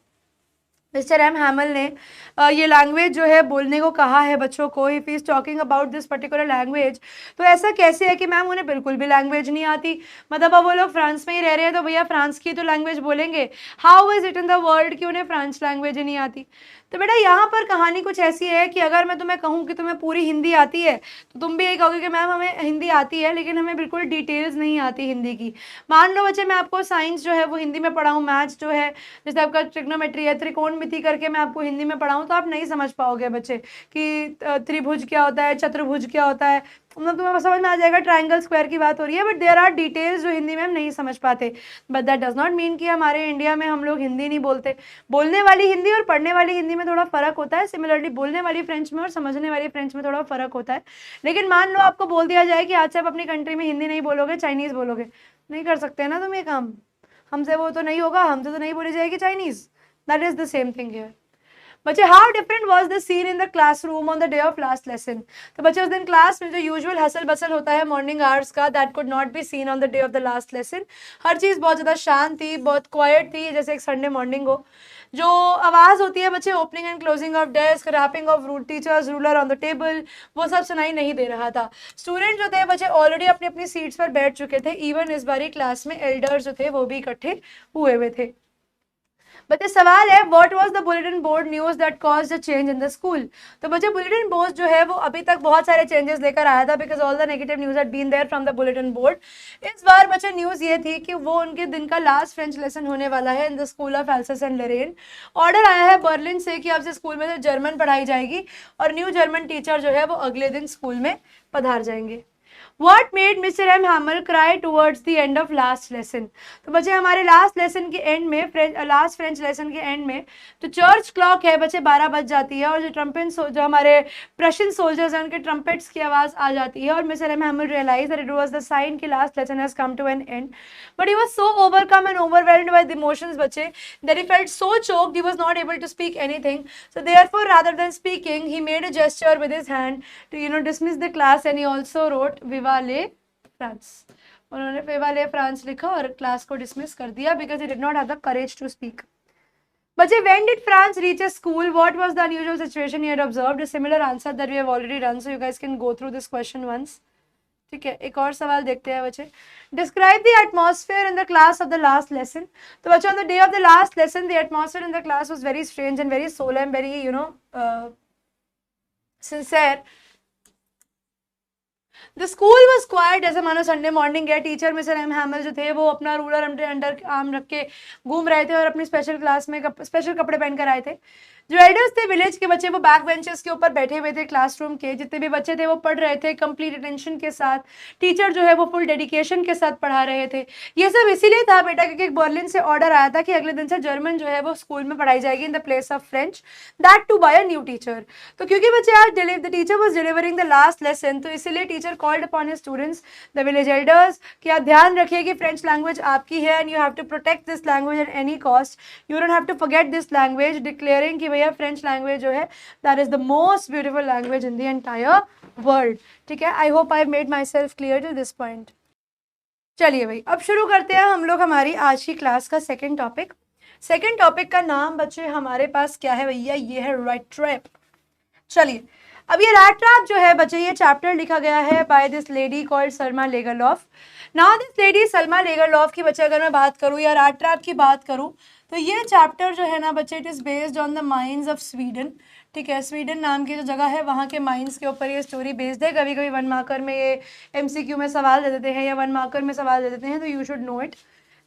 मिस्टर एम हैमल ने ये लैंग्वेज जो है बोलने को कहा है बच्चों को, if he is talking about this particular language, तो ऐसा कैसे है कि मैम उन्हें बिल्कुल भी लैंग्वेज नहीं आती, मतलब अब वो लोग फ्रांस में ही रह रहे हैं तो भैया फ्रांस की तो लैंग्वेज बोलेंगे. How is it in the world कि उन्हें फ्रेंच लैंग्वेज ही नहीं आती? तो बेटा यहाँ पर कहानी कुछ ऐसी है कि अगर मैं तुम्हें कहूँ कि तुम्हें पूरी हिंदी आती है तो तुम भी यही कहोगे कि मैम हमें हिंदी आती है लेकिन हमें बिल्कुल डिटेल्स नहीं आती हिंदी की. मान लो बच्चे मैं आपको साइंस जो है वो हिंदी में पढ़ाऊँ, मैथ्स जो है जैसे आपका ट्रिग्नोमेट्री है, त्रिकोणमिति करके मैं आपको हिंदी में पढ़ाऊँ तो आप नहीं समझ पाओगे बच्चे कि त्रिभुज क्या होता है, चतुर्भुज क्या होता है, मतलब तुम्हें समझ में आ जाएगा ट्रायंगल स्क्वायर की बात हो रही है, बट देयर आर डिटेल्स जो हिंदी में हम नहीं समझ पाते. But that does not mean कि हमारे इंडिया में हम लोग हिंदी नहीं बोलते. बोलने वाली हिंदी और पढ़ने वाली हिंदी में थोड़ा फर्क होता है. सिमिलरली बोलने वाली फ्रेंच में और समझने वाली फ्रेंच में थोड़ा फर्क होता है. लेकिन मान लो आपको बोल दिया जाए कि आज से आप अपनी कंट्री में हिंदी नहीं बोलोगे, चाइनीज बोलोगे, नहीं कर सकते ना तुम ये काम, हमसे वो तो नहीं होगा, हमसे तो नहीं बोली जाएगी Chinese. That is the same thing here. बच्चे how different was the scene in the classroom on the day of last lesson? तो बच्चे उस दिन क्लास में जो यूजुअल हसल बसल होता है मॉर्निंग आवर्स का, that could not be seen on the day of the last lesson. हर चीज़ बहुत ज़्यादा शांत थी, बहुत क्वाइट थी, जैसे एक संडे मॉर्निंग हो. जो आवाज़ होती है बच्चे opening and closing of desk, rapping of teacher's ruler on the table, वो सब सुनाई नहीं दे रहा था. स्टूडेंट जो थे बच्चे ऑलरेडी अपनी अपनी सीट्स पर बैठ चुके थे. इवन इस बारी क्लास में एल्डर्स जो थे वो भी इकट्ठे हुए हुए थे. बच्चे सवाल है what was the bulletin board news that caused a change in the school? तो बच्चे बुलेटिन बोर्ड जो है वो अभी तक बहुत सारे चेंजेस लेकर आया था because all the negative news had been there from the bulletin board. इस बार बच्चे न्यूज़ ये थी कि वो उनके दिन का लास्ट फ्रेंच लेसन होने वाला है in the school of Alsace and Lorraine. Order आया है बर्लिन से कि अब से स्कूल में जर्मन पढ़ाई जाएगी और न्यू जर्मन टीचर जो है वो अगले दिन स्कूल में पधार जाएंगे. What made Mr. M. Hamel cry towards the end of last lesson? तो बच्चे हमारे लास्ट लेसन के एंड में, लास्ट फ्रेंच लेसन के एंड में तो चर्च क्लॉक है बच्चे 12 बज जाती है और जो ट्रम्पेट जो हमारे प्रशियन सोल्जर्स हैं उनके ट्रम्पेट्स की आवाज़ आ जाती है और Mister M Hamel realise that it was the sign कि last lesson has come to an end. But he was so overcome and overwhelmed by the emotions बच्चे that he felt so choked he was not able to speak anything. So therefore rather than speaking he made a gesture with his hand to dismiss the class and he also wrote vive la France. उन्होंने विवा la France लिखा और class को dismiss कर दिया because he did not have the courage to speak. बच्चे when did France reach a school? What was the unusual situation he had observed? A similar answer that we have already done, so you guys can go through this question once. ठीक है, एक और सवाल देखते हैं बच्चे. Describe the atmosphere in the class of the last lesson. तो बच्चों on the day of the last lesson the atmosphere in the class was very strange and very solemn, very sincere. The school was quiet. जैसे मानो Sunday morning है, teacher Mister M हैमल जो थे वो अपना ruler under arm रख के घूम रहे थे और अपनी स्पेशल क्लास में स्पेशल कपड़े पहन कर आए थे. जो एल्डर्स थे विलेज के बच्चे वो बैक बेंचेस के ऊपर बैठे हुए थे क्लासरूम के, जितने भी बच्चे थे वो पढ़ रहे थे कंप्लीट अटेंशन के साथ, टीचर जो है वो फुल डेडिकेशन के साथ पढ़ा रहे थे। ये सब इसीलिए था बेटा क्योंकि बर्लिन से ऑर्डर आया था कि अगले दिन से जर्मन जो है वो स्कूल में पढ़ाई जाएगी in the place of French, that too by a new teacher. तो क्योंकि बच्चे आज the teacher was delivering the last lesson, तो इसीलिए teacher called upon his students the village elders कि आप ध्यान रखिए कि फ्रेंच लैंग्वेज आपकी है and you have to protect this language at any cost, you don't have to forget this language, declaring कि भैया फ्रेंच लैंग्वेज जो है that is the most beautiful language in the entire world. ठीक है, I hope I made myself clear to this point. चलिए भाई अब शुरू करते हैं हम लोग हमारी आज की क्लास का सेकेंड टॉपिक। सेकेंड टॉपिक का नाम बच्चे हमारे पास क्या है भैया, ये है रैट ट्रैप। चलिए अब ये रैट ट्रैप जो है बच्चे ये चैप्टर लिखा गया है by this lady called Selma Lagerlof. Now this lady Selma Lagerlof की बच्चे अगर मैं बात करूँ या रैट ट्रैप की बात करूँ तो ये चैप्टर जो है ना बच्चे it is based on the mines of Sweden. ठीक है, स्वीडन नाम की जो जगह है वहाँ के माइंस के ऊपर ये स्टोरी बेस्ड है। कभी कभी 1 मार्कर में ये MCQ में सवाल दे देते हैं या 1 मार्कर में सवाल दे देते हैं, तो you should know it.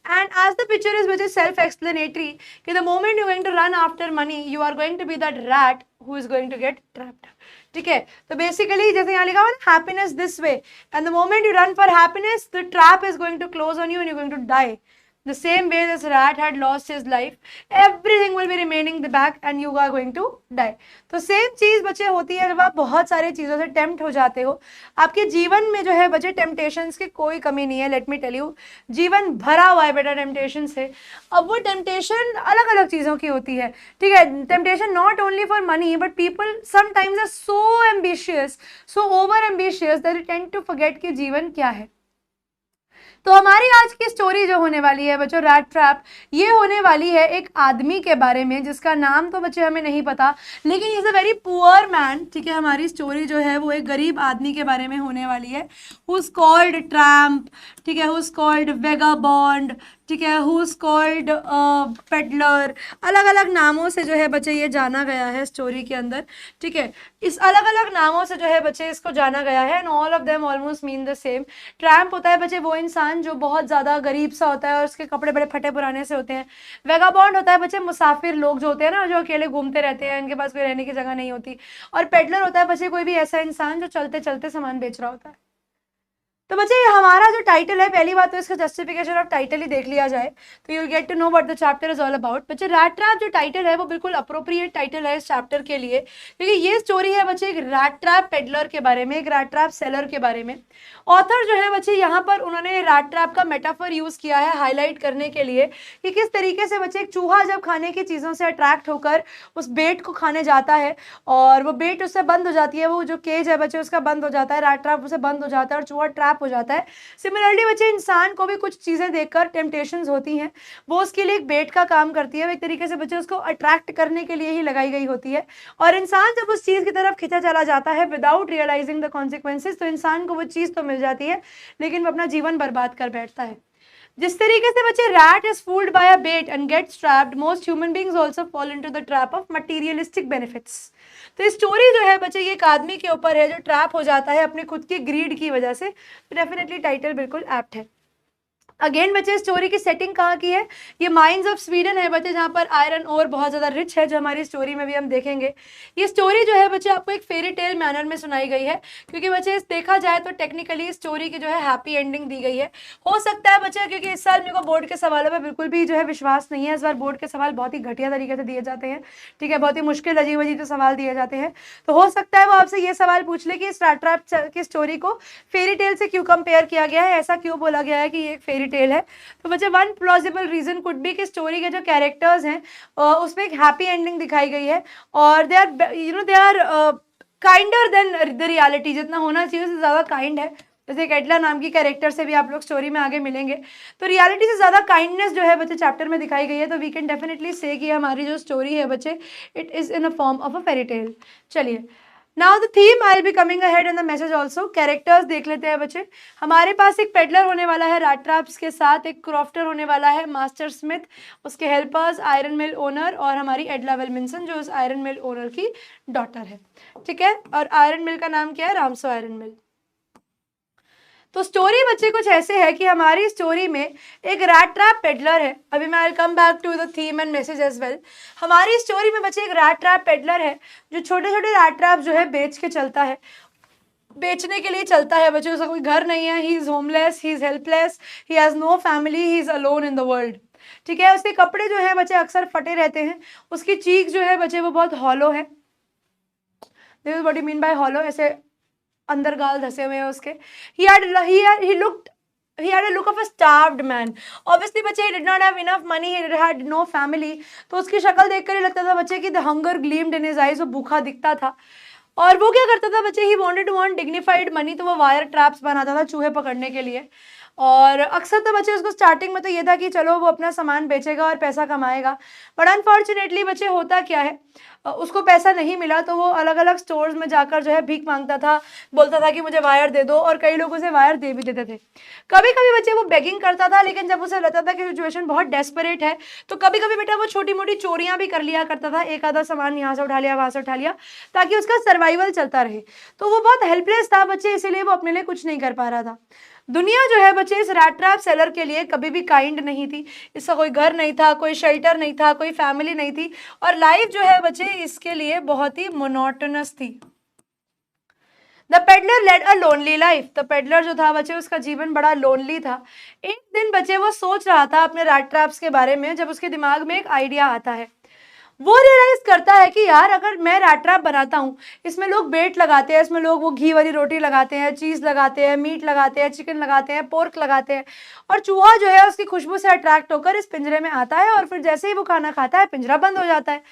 And as the picture is which is self-explanatory, कि the moment you're going to run after money, you are going to be that rat who is going to get trapped. ठीक है, तो basically जैसे यहाँ लिखा हुआ ना happiness this way, and the moment you run for happiness, the trap is going to close on you and you're going to die. The same way this rat had lost his life, everything will be remaining the back and you are going to die. तो same चीज बच्चे होती है जब आप बहुत सारे चीजों से टेम्प्ट हो जाते हो। आपके जीवन में जो है बच्चे टेम्पटेशंस की कोई कमी नहीं है, लेट मी टेल यू, जीवन भरा हुआ है बेटा टेम्पटेशन से। अब वो टेम्पटेशन अलग अलग चीजों की होती है। ठीक है, temptation not only for money but people sometimes are so ambitious, so over ambitious that they tend to forget कि जीवन क्या है। तो हमारी आज की स्टोरी जो होने वाली है बच्चों रैट ट्रैप, ये होने वाली है एक आदमी के बारे में जिसका नाम तो बच्चे हमें नहीं पता, लेकिन is a very poor man. ठीक है, हमारी स्टोरी जो है वो एक गरीब आदमी के बारे में होने वाली है, हु इज कॉल्ड ट्रैम्प। ठीक है, हु इज कॉल्ड वेगाबॉन्ड। ठीक है, हु इज कॉल्ड पेडलर। अलग अलग नामों से जो है बच्चे ये जाना गया है स्टोरी के अंदर। ठीक है, इस अलग अलग नामों से जो है बच्चे इसको जाना गया है and all of them almost mean the same. Tramp होता है बच्चे वो इंसान जो बहुत ज़्यादा गरीब सा होता है और उसके कपड़े बड़े फटे पुराने से होते हैं। वेगाबॉन्ड होता है बच्चे मुसाफिर लोग जो होते हैं ना, जो अकेले घूमते रहते हैं, इनके पास कोई रहने की जगह नहीं होती। और पेडलर होता है बच्चे कोई भी ऐसा इंसान जो चलते चलते सामान बेच रहा होता है। तो बच्चे हमारा जो टाइटल है, पहली बात तो इसका जस्टिफिकेशन ऑफ टाइटल ही देख लिया जाए तो you will get to know what the chapter is all about. बच्चे रैट ट्रैप जो टाइटल है वो बिल्कुल अप्रोप्रिएट टाइटल है इस चैप्टर के लिए, क्योंकि ये स्टोरी है बच्चे एक रैट ट्रैप पेडलर के बारे में, एक रैट ट्रैप सेलर के बारे में। ऑथर जो है बच्चे यहाँ पर उन्होंने रैट ट्रैप का मेटाफर यूज किया है हाईलाइट करने के लिए कि किस तरीके से बच्चे एक चूहा जब खाने की चीज़ों से अट्रैक्ट होकर उस बेट को खाने जाता है और वो बेट उससे बंद हो जाती है, वो जो केज है बच्चे उसका बंद हो जाता है, रैट ट्रैप उसे बंद हो जाता है और चूहा ट्रैप हो जाता है। सिमिलरली बच्चे इंसान को भी कुछ चीज़ें देखकर टेम्पटेशंस होती हैं, वो उसके लिए एक बेट का काम करती है, वो एक तरीके से बच्चे उसको अट्रैक्ट करने के लिए ही लगाई गई होती है। और इंसान जब उस चीज़ की तरफ खिंचा चला जाता है विदाउट रियलाइजिंग द कॉन्सिक्वेंसेज, तो इंसान को वो चीज़ तो मिल जाती है लेकिन वो अपना जीवन बर्बाद कर बैठता है। जिस तरीके से बच्चे rat is fooled by a bait and gets trapped, most human beings also fall into the trap of materialistic benefits. तो स्टोरी जो है बच्चे ये एक आदमी के ऊपर है जो ट्रैप हो जाता है अपने खुद की ग्रीड की वजह से। तो डेफिनेटली टाइटल बिल्कुल एप्ट है। अगेन बच्चे स्टोरी की सेटिंग कहाँ की है, ये माइंस ऑफ स्वीडन है बच्चे, जहाँ पर आयरन ओर बहुत ज़्यादा रिच है, जो हमारी स्टोरी में भी हम देखेंगे। ये स्टोरी जो है बच्चे आपको एक फेरी टेल मैनर में सुनाई गई है, क्योंकि बच्चे देखा जाए तो टेक्निकली स्टोरी की जो है हैप्पी एंडिंग दी गई है। हो सकता है बच्चे क्योंकि इस साल मेरे को बोर्ड के सवालों पर बिल्कुल भी जो है विश्वास नहीं है, इस बार बोर्ड के सवाल बहुत ही घटिया तरीके से दिए जाते हैं। ठीक है, बहुत ही मुश्किल अजीब अजीब सवाल दिए जाते हैं। तो हो सकता है वो आपसे ये सवाल पूछ ले कि इस रैट ट्रैप की स्टोरी को फेरी टेल से क्यों कंपेयर किया गया है, ऐसा क्यों बोला गया है कि ये एक फेरी टेल है। तो बच्चे one plausible reason could be कि स्टोरी के जो कैरेक्टर्स हैं उसमें एक हैप्पी एंडिंग दिखाई गई है और they are kinder than the reality, जितना होना चाहिए उससे ज़्यादा काइंड है। जैसे एक एडला नाम की कैरेक्टर से भी आप लोग स्टोरी में आगे मिलेंगे, तो रियलिटी से ज़्यादा काइंडनेस जो है बच्चे चैप्टर में दिखाई गई है। तो वी कैन डेफिनेटली से कि हमारी जो स्टोरी है बच्चे it is in a form of a fairy tale. चलिए now the theme I will be coming ahead in the message also. Characters देख लेते हैं बच्चे। हमारे पास एक पेडलर होने वाला है रैट ट्रैप्स के साथ, एक क्रॉफ्टर होने वाला है मास्टर स्मिथ, उसके हेल्पर्स आयरन मिल ओनर और हमारी एडला वेलमिंसन जो उस आयरन मिल ओनर की डॉटर है। ठीक है, और आयरन मिल का नाम क्या है, रामसो आयरन मिल। तो स्टोरी बच्चे कुछ ऐसे है कि हमारी स्टोरी में एक रैट ट्रैप पेडलर है। अभी मैं I come back to the theme and message as well. हमारी स्टोरी में बच्चे एक रैट ट्रैप पेडलर है जो छोटे छोटे रैट ट्रैप जो है बेच के चलता है, बेचने के लिए चलता है बच्चे। उसका कोई घर नहीं है, he is homeless, he is helpless, he has no family, he is alone in the world. ठीक है, उसके कपड़े जो है बच्चे अक्सर फटे रहते हैं, उसकी चीख जो है बच्चे वो बहुत हॉलो है। This is what you mean by hollow, ऐसे अंदर गाल धसे हुए हैं उसके। he had a look of a starved man. Obviously बच्चे he did not have enough money, he had no family। तो उसकी शक्ल देखकर ही लगता था बच्चे कि the hunger gleamed in his eyes, वो भूखा दिखता था। और वो क्या करता था बच्चे, ही wanted to want dignified money, तो वो वायर ट्रैप्स बनाता था चूहे पकड़ने के लिए। और अक्सर तो बच्चे उसको स्टार्टिंग में तो ये था कि चलो वो अपना सामान बेचेगा और पैसा कमाएगा, बट अनफॉर्चुनेटली बच्चे होता क्या है, उसको पैसा नहीं मिला तो वो अलग अलग स्टोर्स में जाकर जो है भीख मांगता था, बोलता था कि मुझे वायर दे दो, और कई लोग उसे वायर दे भी देते थे। कभी कभी बच्चे वो बेगिंग करता था, लेकिन जब उसे लगता था कि सिचुएशन बहुत डेस्परेट है तो कभी कभी बेटा वो छोटी मोटी चोरियां भी कर लिया करता था, एक आधा सामान यहाँ से उठा लिया वहां से उठा लिया, ताकि उसका सर्वाइवल चलता रहे। तो वो बहुत हेल्पलेस था बच्चे, इसीलिए वो अपने लिए कुछ नहीं कर पा रहा था। दुनिया जो है बच्चे इस रैट ट्रैप सेलर के लिए कभी भी काइंड नहीं थी। इसका कोई घर नहीं था, कोई शेल्टर नहीं था, कोई फैमिली नहीं थी, और लाइफ जो है बच्चे इसके लिए बहुत ही मोनोटोनस थी। The peddler led a lonely life. The peddler जो था बच्चे उसका जीवन बड़ा लोनली था। एक दिन बच्चे वो सोच रहा था अपने रैट ट्रैप्स के बारे में, जब उसके दिमाग में एक आइडिया आता है। वो रियलाइज करता है कि यार अगर मैं रैट ट्रैप बनाता हूँ, इसमें लोग बेट लगाते हैं, इसमें लोग वो घी वाली रोटी लगाते हैं, चीज़ लगाते हैं, मीट लगाते हैं, चिकन लगाते हैं, पोर्क लगाते हैं, और चूहा जो है उसकी खुशबू से अट्रैक्ट होकर इस पिंजरे में आता है, और फिर जैसे ही वो खाना खाता है पिंजरा बंद हो जाता है।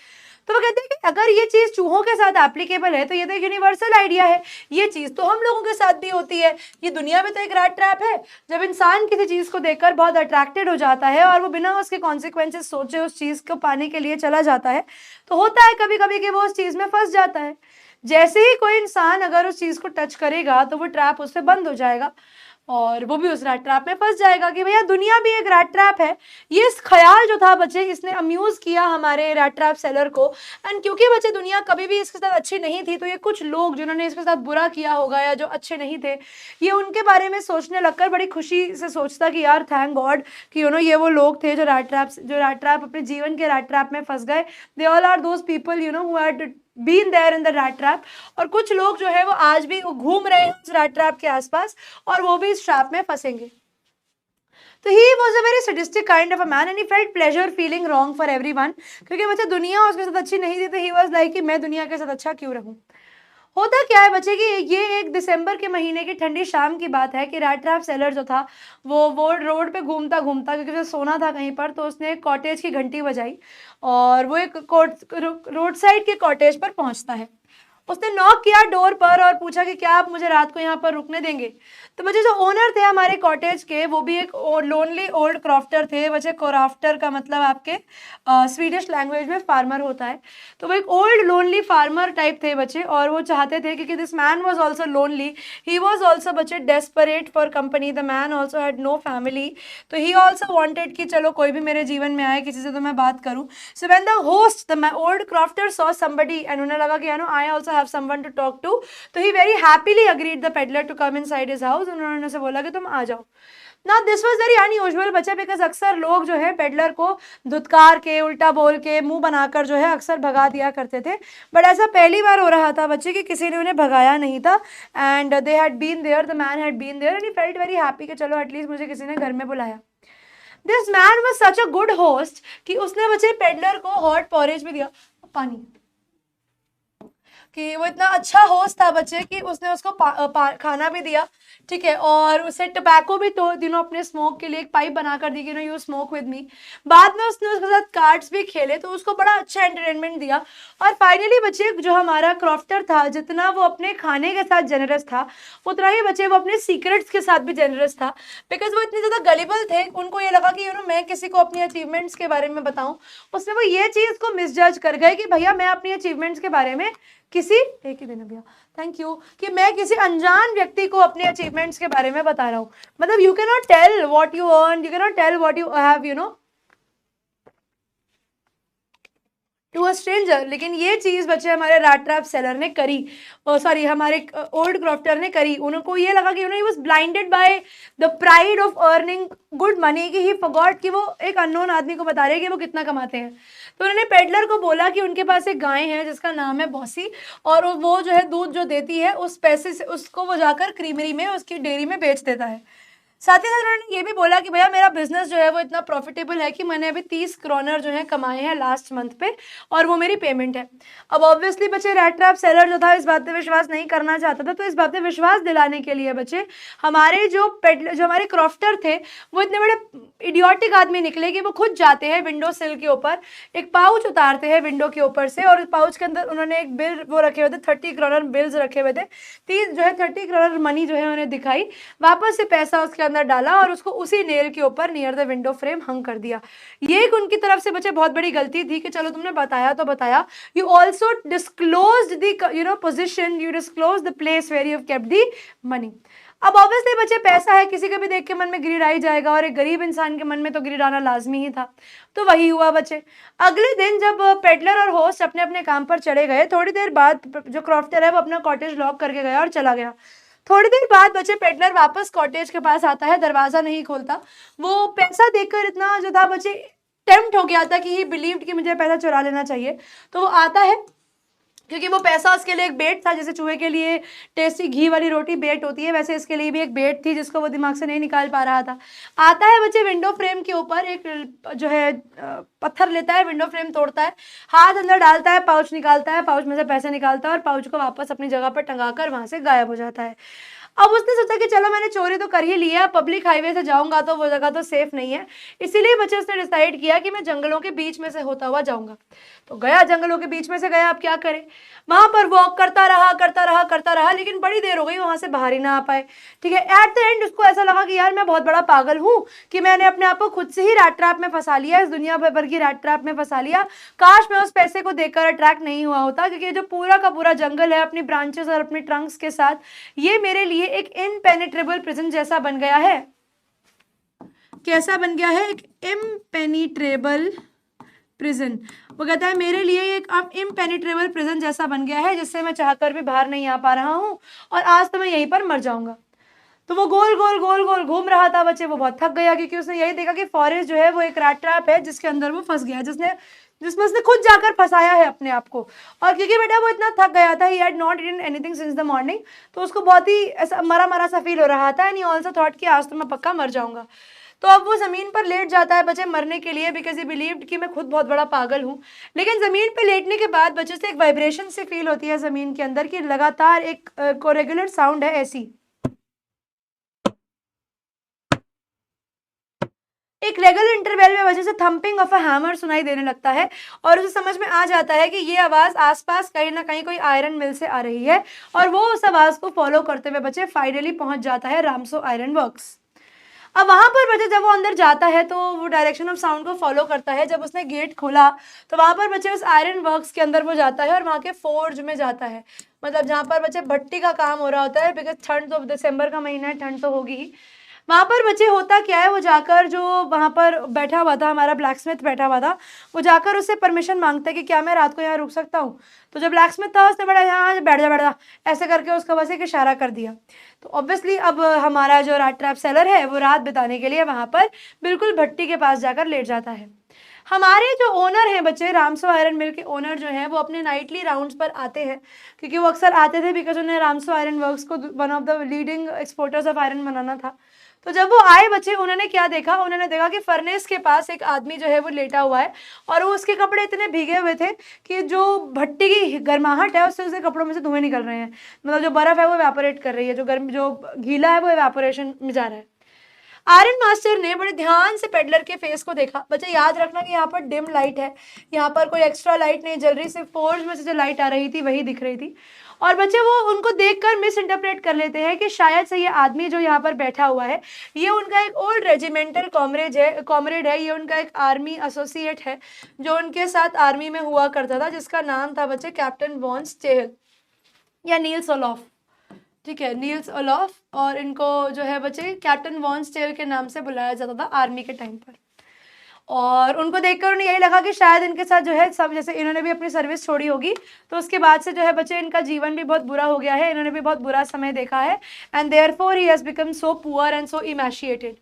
तो वो कहते हैं कि अगर ये चीज़ चूहों के साथ एप्लीकेबल है तो ये तो एक यूनिवर्सल आइडिया है, ये चीज़ तो हम लोगों के साथ भी होती है, ये दुनिया में तो एक रैट ट्रैप है। जब इंसान किसी चीज़ को देखकर बहुत अट्रैक्टेड हो जाता है और वो बिना उसके कॉन्सिक्वेंसेस सोचे उस चीज़ को पाने के लिए चला जाता है, तो होता है कभी कभी कि वो उस चीज़ में फंस जाता है। जैसे ही कोई इंसान अगर उस चीज़ को टच करेगा तो वो ट्रैप उससे बंद हो जाएगा, और वो भी उस रैट ट्रैप में फंस जाएगा कि भैया दुनिया भी एक रैट ट्रैप है। ये इस ख्याल जो था बच्चे इसने अम्यूज़ किया हमारे रैट ट्रैप सेलर को। एंड क्योंकि बच्चे दुनिया कभी भी इसके साथ अच्छी नहीं थी, तो ये कुछ लोग जिन्होंने इसके साथ बुरा किया होगा या जो अच्छे नहीं थे, ये उनके बारे में सोचने लगकर बड़ी खुशी से सोचता कि यार थैंक गॉड कि ये वो लोग थे जो रैट ट्रैप अपने जीवन के रैट ट्रैप में फंस गए। They all are those people who had been there in the rat trap. और कुछ लोग जो है वो आज भी वो घूम रहे हैं उस रैट ट्रैप के आसपास, और वो भी इस ट्रैप में फंसेंगे। तो he was a very sadistic kind of a man and he felt pleasure feeling wrong for everyone. क्योंकि बच्चे दुनिया उसके साथ अच्छी नहीं थी, तो ही वॉज लाइक कि मैं दुनिया के साथ अच्छा क्यों रहूं। होता क्या है बच्चे कि ये एक दिसंबर के महीने की ठंडी शाम की बात है कि रैट ट्रैप सेलर जो था वो रोड पे घूमता घूमता, क्योंकि उसे सोना था कहीं पर, तो उसने एक कॉटेज की घंटी बजाई और वो एक रोड साइड के कॉटेज पर पहुंचता है। उसने नॉक किया डोर पर और पूछा कि क्या आप मुझे रात को यहाँ पर रुकने देंगे। तो बच्चे जो ओनर थे हमारे कॉटेज के, वो भी एक लोनली ओल्ड क्रॉफ्टर थे। बच्चे क्रॉफ्टर का मतलब आपके स्वीडिश लैंग्वेज में फार्मर होता है। तो वो एक ओल्ड लोनली फार्मर टाइप थे बच्चे, और वो चाहते थे क्योंकि this man was also lonely, he was also बच्चे desperate for company. The man also had no family, तो ही ऑल्सो वॉन्टेड कि चलो कोई भी मेरे जीवन में आए, किसी से तो मैं बात करूँ। So when the host the old crofter saw somebody and उन्हें लगा कि I also have someone to talk to, तो he very happily agreed the peddler to come inside his house। उन्होंने उसे बोला कि तुम आ जाओ। Now this was very unusual बच्चा, because अक्सर लोग जो है पेडलर को धुतकार के, उल्टा बोल के, मुंह बनाकर जो है अक्सर भगा दिया करते थे, बट ऐसा पहली बार हो रहा था बच्चे कि किसी ने उन्हें भगाया नहीं था। And they had been there, the man had been there and he felt very happy कि चलो एटलीस्ट मुझे किसी ने घर में बुलाया। This man was such a good host कि उसने बच्चे पेडलर को हॉट पॉरेज भी दिया, पानी, कि वो इतना अच्छा होस्ट था बच्चे कि उसने उसको खाना भी दिया, ठीक है, और उसे टबैको भी तो अपने स्मोक के लिए एक पाइप बनाकर दी कि यू स्मोक विद मी। बाद में उसने उसके साथ कार्ड्स भी खेले, तो उसको बड़ा अच्छा एंटरटेनमेंट दिया। और फाइनली बच्चे जो हमारा क्रॉफ्टर था, जितना वो अपने खाने के साथ जेनरस था, उतना ही बच्चे वो अपने सीक्रेट्स के साथ भी जेनरस था, बिकॉज वो इतने ज़्यादा गलिबल थे। उनको ये लगा कि मैं किसी को अपनी अचीवमेंट्स के बारे में बताऊँ। उसमें वो ये चीज़ को मिसजज कर गए कि भैया मैं अपनी अचीवमेंट्स के बारे में किसी एक ही दिन भैया थैंक यू कि मैं किसी अनजान व्यक्ति को अपने अचीवमेंट्स के बारे में बता रहा हूँ। मतलब you can not tell what you earn, you can not tell what you have to a stranger. लेकिन ये चीज़ बच्चे हमारे रैट ट्रैप सेलर ने करी, सॉरी हमारे ओल्ड क्रॉफ्टर ने करी। उनको ये लगा कि he was blinded by the pride of earning good money, कि ही फॉरगॉट कि वो एक अननोन आदमी को बता रहे हैं कि वो कितना कमाते हैं। तो उन्होंने पेडलर को बोला कि उनके पास एक गाय है जिसका नाम है बॉसी, और वो जो है दूध जो देती है उस पैसे से उसको वो जाकर क्रीमरी में, उसकी डेयरी में बेच देता है। साथ ही साथ उन्होंने ये भी बोला कि भैया मेरा बिजनेस जो है वो इतना प्रॉफिटेबल है कि मैंने अभी 30 क्रोनर जो है कमाए हैं लास्ट मंथ पे, और वो मेरी पेमेंट है। अब ऑब्वियसली बच्चे रैट ट्रैप सेलर जो था इस बात पे विश्वास नहीं करना चाहता था, तो इस बात पे विश्वास दिलाने के लिए बच्चे हमारे जो हमारे क्रॉफ्टर थे वो इतने बड़े इडियोटिक आदमी निकले कि वो खुद जाते हैं विंडो सिल के ऊपर, एक पाउच उतारते हैं विंडो के ऊपर से, और पाउच के अंदर उन्होंने एक बिल वो रखे हुए थे, 30 क्रोनर बिल्स रखे हुए थे, 30 जो है 30 क्रोनर मनी जो है उन्हें दिखाई, वापस से पैसा उसके अंदर डाला और उसको उसी नेल के ऊपर नियर द विंडो फ्रेम हंग कर दिया। ये एक उनकी तरफ से बच्चे बहुत बड़ी गलती थी कि चलो तुमने बताया तो बताया, you also disclosed the position, you disclose the place where you have kept the money. अब ऑब्वियसली बच्चे पैसा है, किसी के भी देख के मन में ग्रीड आ ही जाएगा, और एक गरीब इंसान के मन में तो ग्रीड आना लाजमी ही था। तो वही हुआ बच्चे। अगले दिन जब पेडलर और होस्ट अपने अपने काम पर चले गए, थोड़ी देर बाद जो क्रॉफ्टर है वो अपना कॉटेज लॉक करके गया और चला गया। थोड़ी देर बाद बच्चे पेडलर वापस कॉटेज के पास आता है, दरवाजा नहीं खोलता। वो पैसा देखकर इतना जो था बच्चे टेम्प्ट हो गया था कि ही बिलीव्ड कि मुझे पैसा चुरा लेना चाहिए। तो वो आता है, क्योंकि वो पैसा उसके लिए एक बेट था, जैसे चूहे के लिए टेस्टी घी वाली रोटी बेट होती है, वैसे इसके लिए भी एक बेट थी जिसको वो दिमाग से नहीं निकाल पा रहा था। आता है बच्चे विंडो फ्रेम के ऊपर एक जो है पत्थर लेता है, विंडो फ्रेम तोड़ता है, हाथ अंदर डालता है, पाउच निकालता है, पाउच में से पैसे निकालता है और पाउच को वापस अपनी जगह पर टंगाकर वहां से गायब हो जाता है। अब उसने सोचा कि चलो मैंने चोरी तो कर ही लिया, पब्लिक हाईवे से जाऊंगा तो वो जगह तो सेफ नहीं है, इसीलिए बच्चे उसने डिसाइड किया कि मैं जंगलों के बीच में से होता हुआ जाऊंगा। तो गया, जंगलों के बीच में से गया। अब क्या करे, वहां पर वॉक करता रहा, लेकिन बड़ी देर हो गई, वहां से बाहर ही ना आ पाए। ठीक है, एट द एंड उसको ऐसा लगा कि यार मैं बहुत बड़ा पागल हूं कि मैंने अपने आप को खुद से ही रैट ट्रैप में फंसा लिया, इस दुनिया भर की रैट ट्रैप में फंसा लिया। काश मैं उस पैसे को देखकर अट्रैक्ट नहीं हुआ होता, क्योंकि जो पूरा का पूरा जंगल है अपनी ब्रांचेस और अपनी ट्रंक्स के साथ, ये मेरे लिए एक इनपेनिट्रेबल प्रिजन जैसा बन गया है। कैसा बन गया है? एक इम्पेनिट्रेबल प्रिजन। वो कहता है मेरे लिए एक अब इम्पेनिट्रेबल प्रिजन जैसा बन गया है, जिससे मैं चाहकर भी बाहर नहीं आ पा रहा हूँ, और आज तो मैं यहीं पर मर जाऊंगा। तो वो गोल गोल घूम रहा था बच्चे। वो बहुत थक गया, क्योंकि उसने यही देखा कि फॉरेस्ट जो है वो एक रैट ट्रैप है जिसके अंदर वो फंस गया, जिसमें उसने खुद जाकर फंसाया है अपने आप को। और क्योंकि बेटा वो इतना थक गया था, he had not eaten anything since the morning, तो उसको बहुत ही ऐसा मरा मरा सा फील हो रहा था, एंड ही आल्सो थॉट कि आज तो मैं पक्का मर जाऊंगा। तो अब वो जमीन पर लेट जाता है बच्चे मरने के लिए, बिकॉज ही बिलीव्ड कि मैं खुद बहुत बड़ा पागल हूँ। लेकिन जमीन पे लेटने के बाद बच्चे से एक वाइब्रेशन से फील होती है जमीन के अंदर की लगातार एक कोरेगुलर साउंड है ऐसी, एक रेगुलर इंटरवल में वजह से थंपिंग ऑफ अ हैमर सुनाई देने लगता है, और उसे समझ में आ जाता है कि ये आवाज आसपास कहीं ना कहीं कोई आयरन मिल से आ रही है, और वो उस आवाज को फॉलो करते हुए बच्चे फाइनली पहुंच जाता है रामसो आयरन वर्क्स। अब वहां पर बच्चे जब वो अंदर जाता है तो वो डायरेक्शन ऑफ साउंड को फॉलो करता है। जब उसने गेट खोला तो वहां पर बच्चे उस आयरन वर्क्स के अंदर वो जाता है और वहां के फोर्ज में जाता है, मतलब जहां पर बच्चे भट्टी का काम हो रहा होता है, बिकॉज ठंड तो दिसंबर का महीना है, ठंड तो होगी ही। वहां पर बच्चे होता क्या है, वो जाकर जो वहां पर बैठा हुआ था, हमारा ब्लैक स्मिथ बैठा हुआ था, वो जाकर उससे परमिशन मांगता है कि क्या मैं रात को यहाँ रुक सकता हूँ। तो जो ब्लैक स्मिथ था उसने बड़ा यहाँ बैठ जा ऐसे करके उसका बस एक इशारा कर दिया। तो ऑब्वियसली अब हमारा जो रैट ट्रैप सेलर है वो रात बिताने के लिए वहां पर बिल्कुल भट्टी के पास जाकर लेट जाता है। हमारे जो ओनर हैं बच्चे, रामसो आयरन मिल के ओनर जो हैं, वो अपने नाइटली राउंड्स पर आते हैं, क्योंकि वो अक्सर आते थे बिकॉज उन्हें रामसो आयरन वर्क्स को one of the leading exporters of iron बनाना था। तो जब वो आए बच्चे, उन्होंने क्या देखा, उन्होंने देखा कि फर्नेस के पास एक आदमी जो है वो लेटा हुआ है, और वो उसके कपड़े इतने भीगे हुए थे कि जो भट्टी की गर्माहट है उससे उसके कपड़ों में से धुएं निकल रहे हैं, मतलब जो बर्फ है वो इवेपोरेट कर रही है, जो गीला है वो इवेपोरेशन में जा रहा है। आयरन मास्टर ने बड़े ध्यान से पेडलर के फेस को देखा। बच्चे याद रखना कि यहाँ पर डिम लाइट है, यहाँ पर कोई एक्स्ट्रा लाइट नहीं जल रही, सिर्फ फोर्ज में से जो लाइट आ रही थी वही दिख रही थी। और बच्चे वो उनको देखकर मिस इंटरप्रेट कर लेते हैं कि शायद से ये आदमी जो यहाँ पर बैठा हुआ है ये उनका एक ओल्ड रेजिमेंटल कॉमरेड है, ये उनका एक आर्मी एसोसिएट है जो उनके साथ आर्मी में हुआ करता था, जिसका नाम था बच्चे कैप्टन वॉन स्टेहल या नील्स ओलॉफ। ठीक है, नील्स ओलॉफ, और इनको जो है बच्चे कैप्टन वॉन स्टेल के नाम से बुलाया जाता था आर्मी के टाइम पर। और उनको देखकर उन्हें यही लगा कि शायद इनके साथ जो है सब, जैसे इन्होंने भी अपनी सर्विस छोड़ी होगी, तो उसके बाद से जो है बच्चे इनका जीवन भी बहुत बुरा हो गया है, इन्होंने भी बहुत बुरा समय देखा है, and therefore he has become so poor and so emaciated.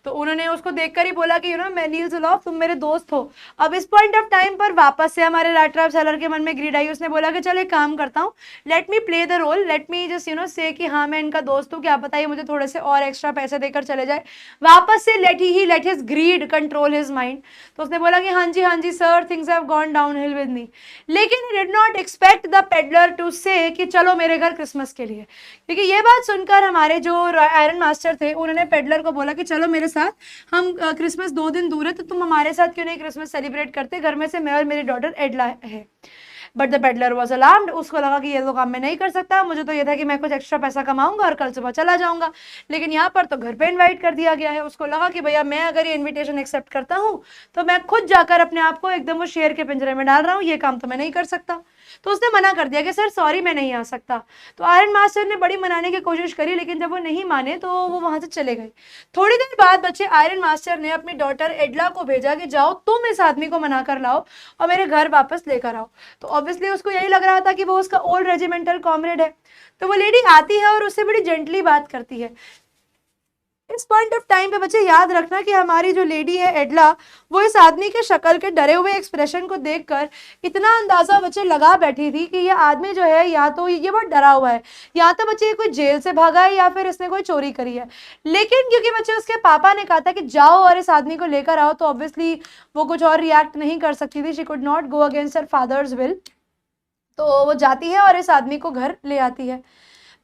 तो उन्होंने उसको देखकर ही बोला कि मैं नील ज़ुलॉफ, तुम मेरे दोस्त हो। अब इस पॉइंट ऑफ टाइम पर वापस से हमारे रैटट्रैप सेलर के मन में ग्रीड आई। उसने बोला कि चल एक काम करता हूँ, let me play the role, let me just say कि हाँ मैं इनका दोस्त हूँ, क्या पता ये मुझे थोड़े से और एक्स्ट्रा पैसे देकर चले जाए। वापस से let his greed control his mind. तो उसने बोला कि हाँ जी sir, things have gone downhill with me. लेकिन he did not expect the peddler to say कि चलो मेरे घर क्रिसमस के लिए, क्योंकि ये बात सुनकर हमारे जो आयरन मास्टर थे उन्होंने पेडलर को बोला कि चलो मेरे साथ, हम क्रिसमस 2 दिन दूर है, तो तुम हमारे साथ क्यों नहीं क्रिसमस सेलिब्रेट करते, घर में से मैं और मेरी डॉटर एडला है। But the peddler was alarmed. उसको लगा कि ये तो काम मैं नहीं कर सकता, मुझे तो ये था कि मैं कुछ एक्स्ट्रा पैसा कमाऊंगा और कल सुबह चला जाऊंगा, लेकिन यहाँ पर तो घर पे इनवाइट कर दिया गया है। उसको लगा कि भैया मैं अगर ये इनविटेशन एक्सेप्ट करता हूँ तो मैं खुद जाकर अपने आप को एकदम वो शेर के पिंजरे में डाल रहा हूँ, ये काम तो मैं नहीं कर सकता। तो उसने मना कर दिया कि सर सॉरी मैं नहीं आ सकता। तो आयरन मास्टर ने बड़ी मनाने की कोशिश करी, लेकिन जब वो नहीं माने तो वो वहां से चले गए। थोड़ी देर बाद बच्चे आयरन मास्टर ने अपनी डॉटर एडला को भेजा कि जाओ तुम इस आदमी को मना कर लाओ और मेरे घर वापस लेकर आओ। तो ऑब्वियसली उसको यही लग रहा था कि वो उसका ओल्ड रेजिमेंटल कॉमरेड है। तो वो लेडी आती है और उससे बड़ी जेंटली बात करती है। इस पॉइंट ऑफ टाइम पे बच्चे याद रखना कि हमारी जो लेडी है एडला, वो इस आदमी के शक्ल के डरे हुए एक्सप्रेशन को देखकर इतना अंदाजा बच्चे लगा बैठी थी कि ये आदमी जो है या तो ये बहुत डरा हुआ है, या तो बच्चे कोई जेल से भागा है या फिर इसने कोई चोरी करी है। लेकिन क्योंकि बच्चे उसके पापा ने कहा था कि जाओ और इस आदमी को लेकर आओ, तो ऑब्वियसली वो कुछ और रिएक्ट नहीं कर सकती थी। She could not go against her father's will. तो वो जाती है और इस आदमी को घर ले आती है।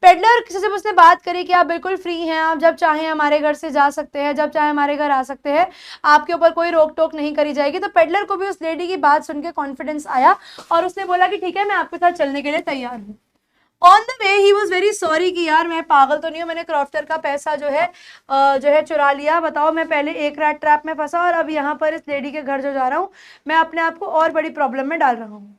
पेडलर से जब उसने बात करी कि आप बिल्कुल फ्री हैं, आप जब चाहें हमारे घर से जा सकते हैं, जब चाहे हमारे घर आ सकते हैं, आपके ऊपर कोई रोक टोक नहीं करी जाएगी, तो पेडलर को भी उस लेडी की बात सुन के कॉन्फिडेंस आया और उसने बोला कि ठीक है मैं आपके साथ चलने के लिए तैयार हूँ। On the way he was very sorry कि यार मैं पागल तो नहीं हूँ, मैंने क्रॉफ्टर का पैसा जो है चुरा लिया। बताओ मैं पहले एक रैट ट्रैप में फंसा और अब यहाँ पर इस लेडी के घर जो जा रहा हूँ, मैं अपने आप को और बड़ी प्रॉब्लम में डाल रहा हूँ।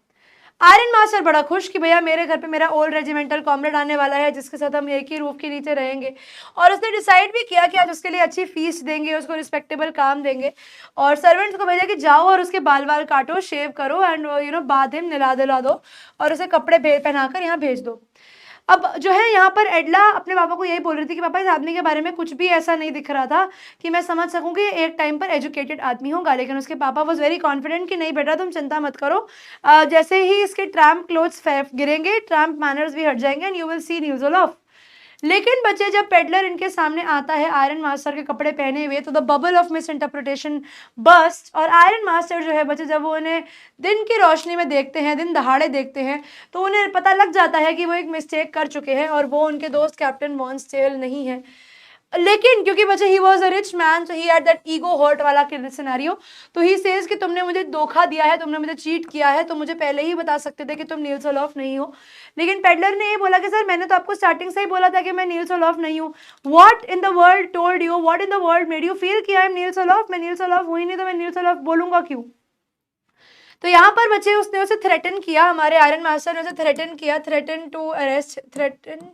आयरन मास्टर बड़ा खुश कि भैया मेरे घर पे मेरा ओल्ड रेजिमेंटल कॉमरेड आने वाला है, जिसके साथ हम एक ही रूफ के नीचे रहेंगे। और उसने डिसाइड भी किया कि आज उसके लिए अच्छी फीस देंगे, उसको रिस्पेक्टेबल काम देंगे, और सर्वेंट्स को भेजा कि जाओ और उसके बाल बाल काटो, शेव करो एंड बांध हिम, निला दिला दो और उसे कपड़े पहनाकर यहाँ भेज दो। अब जो है यहाँ पर एडला अपने पापा को यही बोल रही थी कि पापा इस आदमी के बारे में कुछ भी ऐसा नहीं दिख रहा था कि मैं समझ सकूं कि एक टाइम पर एजुकेटेड आदमी होगा। लेकिन उसके पापा वॉज वेरी कॉन्फिडेंट कि नहीं बेटा तुम चिंता मत करो, जैसे ही इसके ट्रैम्प क्लोथ्स गिरेंगे, ट्रैम्प मैनर्स भी हट जाएंगे and you will see news of. लेकिन बच्चे जब पेडलर इनके सामने आता है आयरन मास्टर के कपड़े पहने हुए, तो the bubble of misinterpretation bust. और आयरन मास्टर जो है बच्चे जब वो उन्हें दिन की रोशनी में देखते हैं, दिन दहाड़े देखते हैं, तो उन्हें पता लग जाता है कि वो एक मिस्टेक कर चुके हैं और वो उनके दोस्त कैप्टन वॉन स्टेल नहीं है। लेकिन क्योंकि बच्चे he was a rich man, so he had that ego hurt वाला सिनेरियो। तो ही सेज कि तुमने मुझे धोखा दिया है, तुमने मुझे चीट किया है, तो मुझे पहले ही बता सकते थे कि तुम नील सोलॉफ नहीं हो। लेकिन पेडलर ने ये बोला कि सर मैंने तो आपको स्टार्टिंग से ही बोला था कि मैं नील सोलॉफ नहीं हूँ। What in the world told you, what in the world made you feel कि आई एम नील सोलॉफ? मैं नील सोलॉफ हुई नहीं तो मैं नील सोलॉफ बोलूंगा क्यों? तो यहाँ पर बच्चे उसने उसे थ्रेटन किया, हमारे आयरन मास्टर ने उसे थ्रेटन किया, threaten to arrest, threaten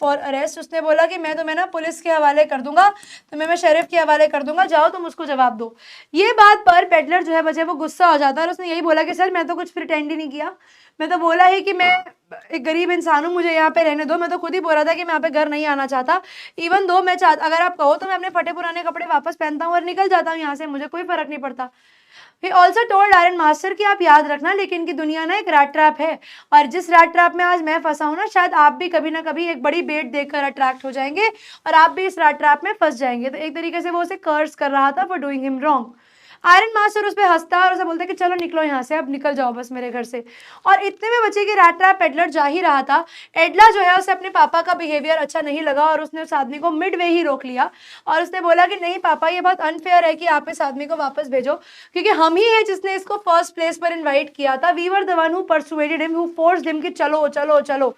for arrest. उसने बोला कि मैं तुम्हें ना पुलिस के हवाले कर दूंगा, तुम्हें मैं शेरिफ के हवाले कर दूंगा, जाओ तुम उसको जवाब दो। ये बात पर पेडलर जो है बच्चे वो गुस्सा हो जाता है और उसने यही बोला कि सर मैं तो कुछ प्रिटेंड ही नहीं किया, मैं तो बोला ही कि मैं एक गरीब इंसान हूँ, मुझे यहाँ पे रहने दो। मैं तो खुद ही बोला था कि मैं यहाँ पे घर नहीं आना चाहता। इवन दो मैं अगर आप कहो तो मैं अपने फटे पुराने कपड़े वापस पहनता हूँ और निकल जाता हूँ यहाँ से, मुझे कोई फर्क नहीं पड़ता। He also told iron master कि आप याद रखना लेकिन कि दुनिया ना एक रैट ट्रैप है, और जिस रैट ट्रैप में आज मैं फंसा हूँ ना, शायद आप भी कभी ना कभी एक बड़ी बेट देखकर अट्रैक्ट हो जाएंगे और आप भी इस रैट ट्रैप में फंस जाएंगे। तो एक तरीके से वो उसे कर्स कर रहा था for doing him wrong. Iron master उस पर हंसता और उसे बोलता कि चलो निकलो यहाँ से, अब निकल जाओ बस मेरे घर से। और इतने में बचे कि रैट ट्रैप पेडलर जा ही रहा था। एडला जो है उसे अपने पापा का बिहेवियर अच्छा नहीं लगा और उसने उस आदमी को मिड वे ही रोक लिया और उसने बोला कि नहीं पापा, ये बहुत अनफेयर है कि आप इस आदमी को वापस भेजो, क्योंकि हम ही है जिसने इसको फर्स्ट प्लेस पर इन्वाइट किया था। We were the one who persuaded him, who forced him कि चलो चलो चलो।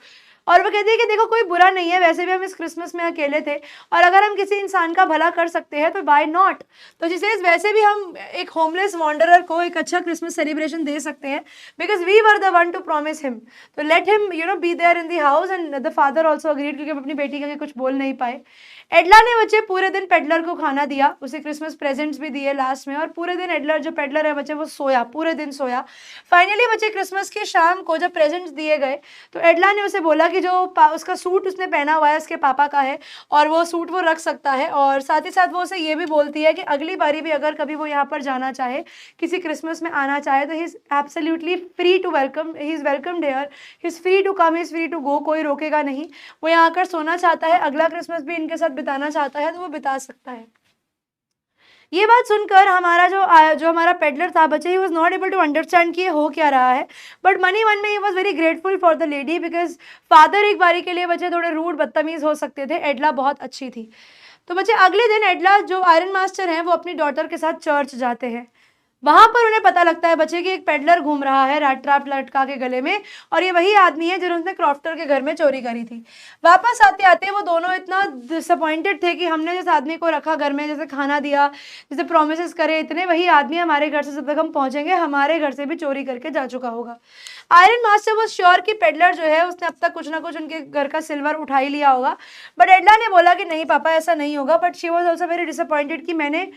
और वो कहती है कि देखो कोई बुरा नहीं है, वैसे भी हम इस क्रिसमस में अकेले थे और अगर हम किसी इंसान का भला कर सकते हैं तो वाई नॉट। तो जिसे वैसे भी हम एक होमलेस वॉन्डरर को एक अच्छा क्रिसमस सेलिब्रेशन दे सकते हैं, because we were the one to promise him, तो let him be there in the house. And the father also agreed, क्योंकि अपनी बेटी के कुछ बोल नहीं पाए। एडला ने बच्चे पूरे दिन पेडलर को खाना दिया, उसे क्रिसमस प्रेजेंट्स भी दिए लास्ट में, और पूरे दिन एडलर जो पेडलर है बच्चे वो सोया, पूरे दिन सोया। फाइनली बच्चे क्रिसमस की शाम को जब प्रेजेंट्स दिए गए तो एडला ने उसे बोला कि जो उसका सूट उसने पहना हुआ है उसके पापा का है और वो सूट वो रख सकता है, और साथ ही साथ वो उसे ये भी बोलती है कि अगली बारी भी अगर कभी वो यहाँ पर जाना चाहे, किसी क्रिसमस में आना चाहे, तो he is absolutely free to welcome, he is welcome there, he is free to come, he is free to go, कोई रोकेगा नहीं। वो यहाँ आकर सोना चाहता है, अगला क्रिसमस भी इनके साथ बिताना चाहता है तो वो बिता सकता है। ये बात सुनकर हमारा जो हमारा पेडलर था बच्चे, he was not able to understand कि ये हो क्या रहा है, बट मनी मन में ही was very grateful for the lady, because father एक बारी के लिए बच्चे थोड़े रूड बदतमीज हो सकते थे, एडला बहुत अच्छी थी। तो बच्चे अगले दिन एडला जो आयरन मास्टर हैं वो अपनी डॉटर के साथ चर्च जाते हैं। वहां पर उन्हें पता लगता है बच्चे कि एक पेडलर घूम रहा है रैट ट्रैप लटका के गले में, और ये वही आदमी है जिन्होंने क्रॉफ्टर के घर में चोरी करी थी। वापस आते आते वो दोनों इतना डिसअपॉइंटेड थे कि हमने जिस आदमी को रखा घर में, जैसे खाना दिया, जैसे प्रोमिस करे, इतने वही आदमी हमारे घर से जब तक हम पहुंचेंगे हमारे घर से भी चोरी करके जा चुका होगा। आयरन मास्टर वो श्योर कि पेडलर जो है उसने अब तक कुछ ना कुछ उनके घर का सिल्वर उठा ही लिया होगा, बट एडला ने बोला कि नहीं पापा ऐसा नहीं होगा, but she was also very disappointed कि मैंने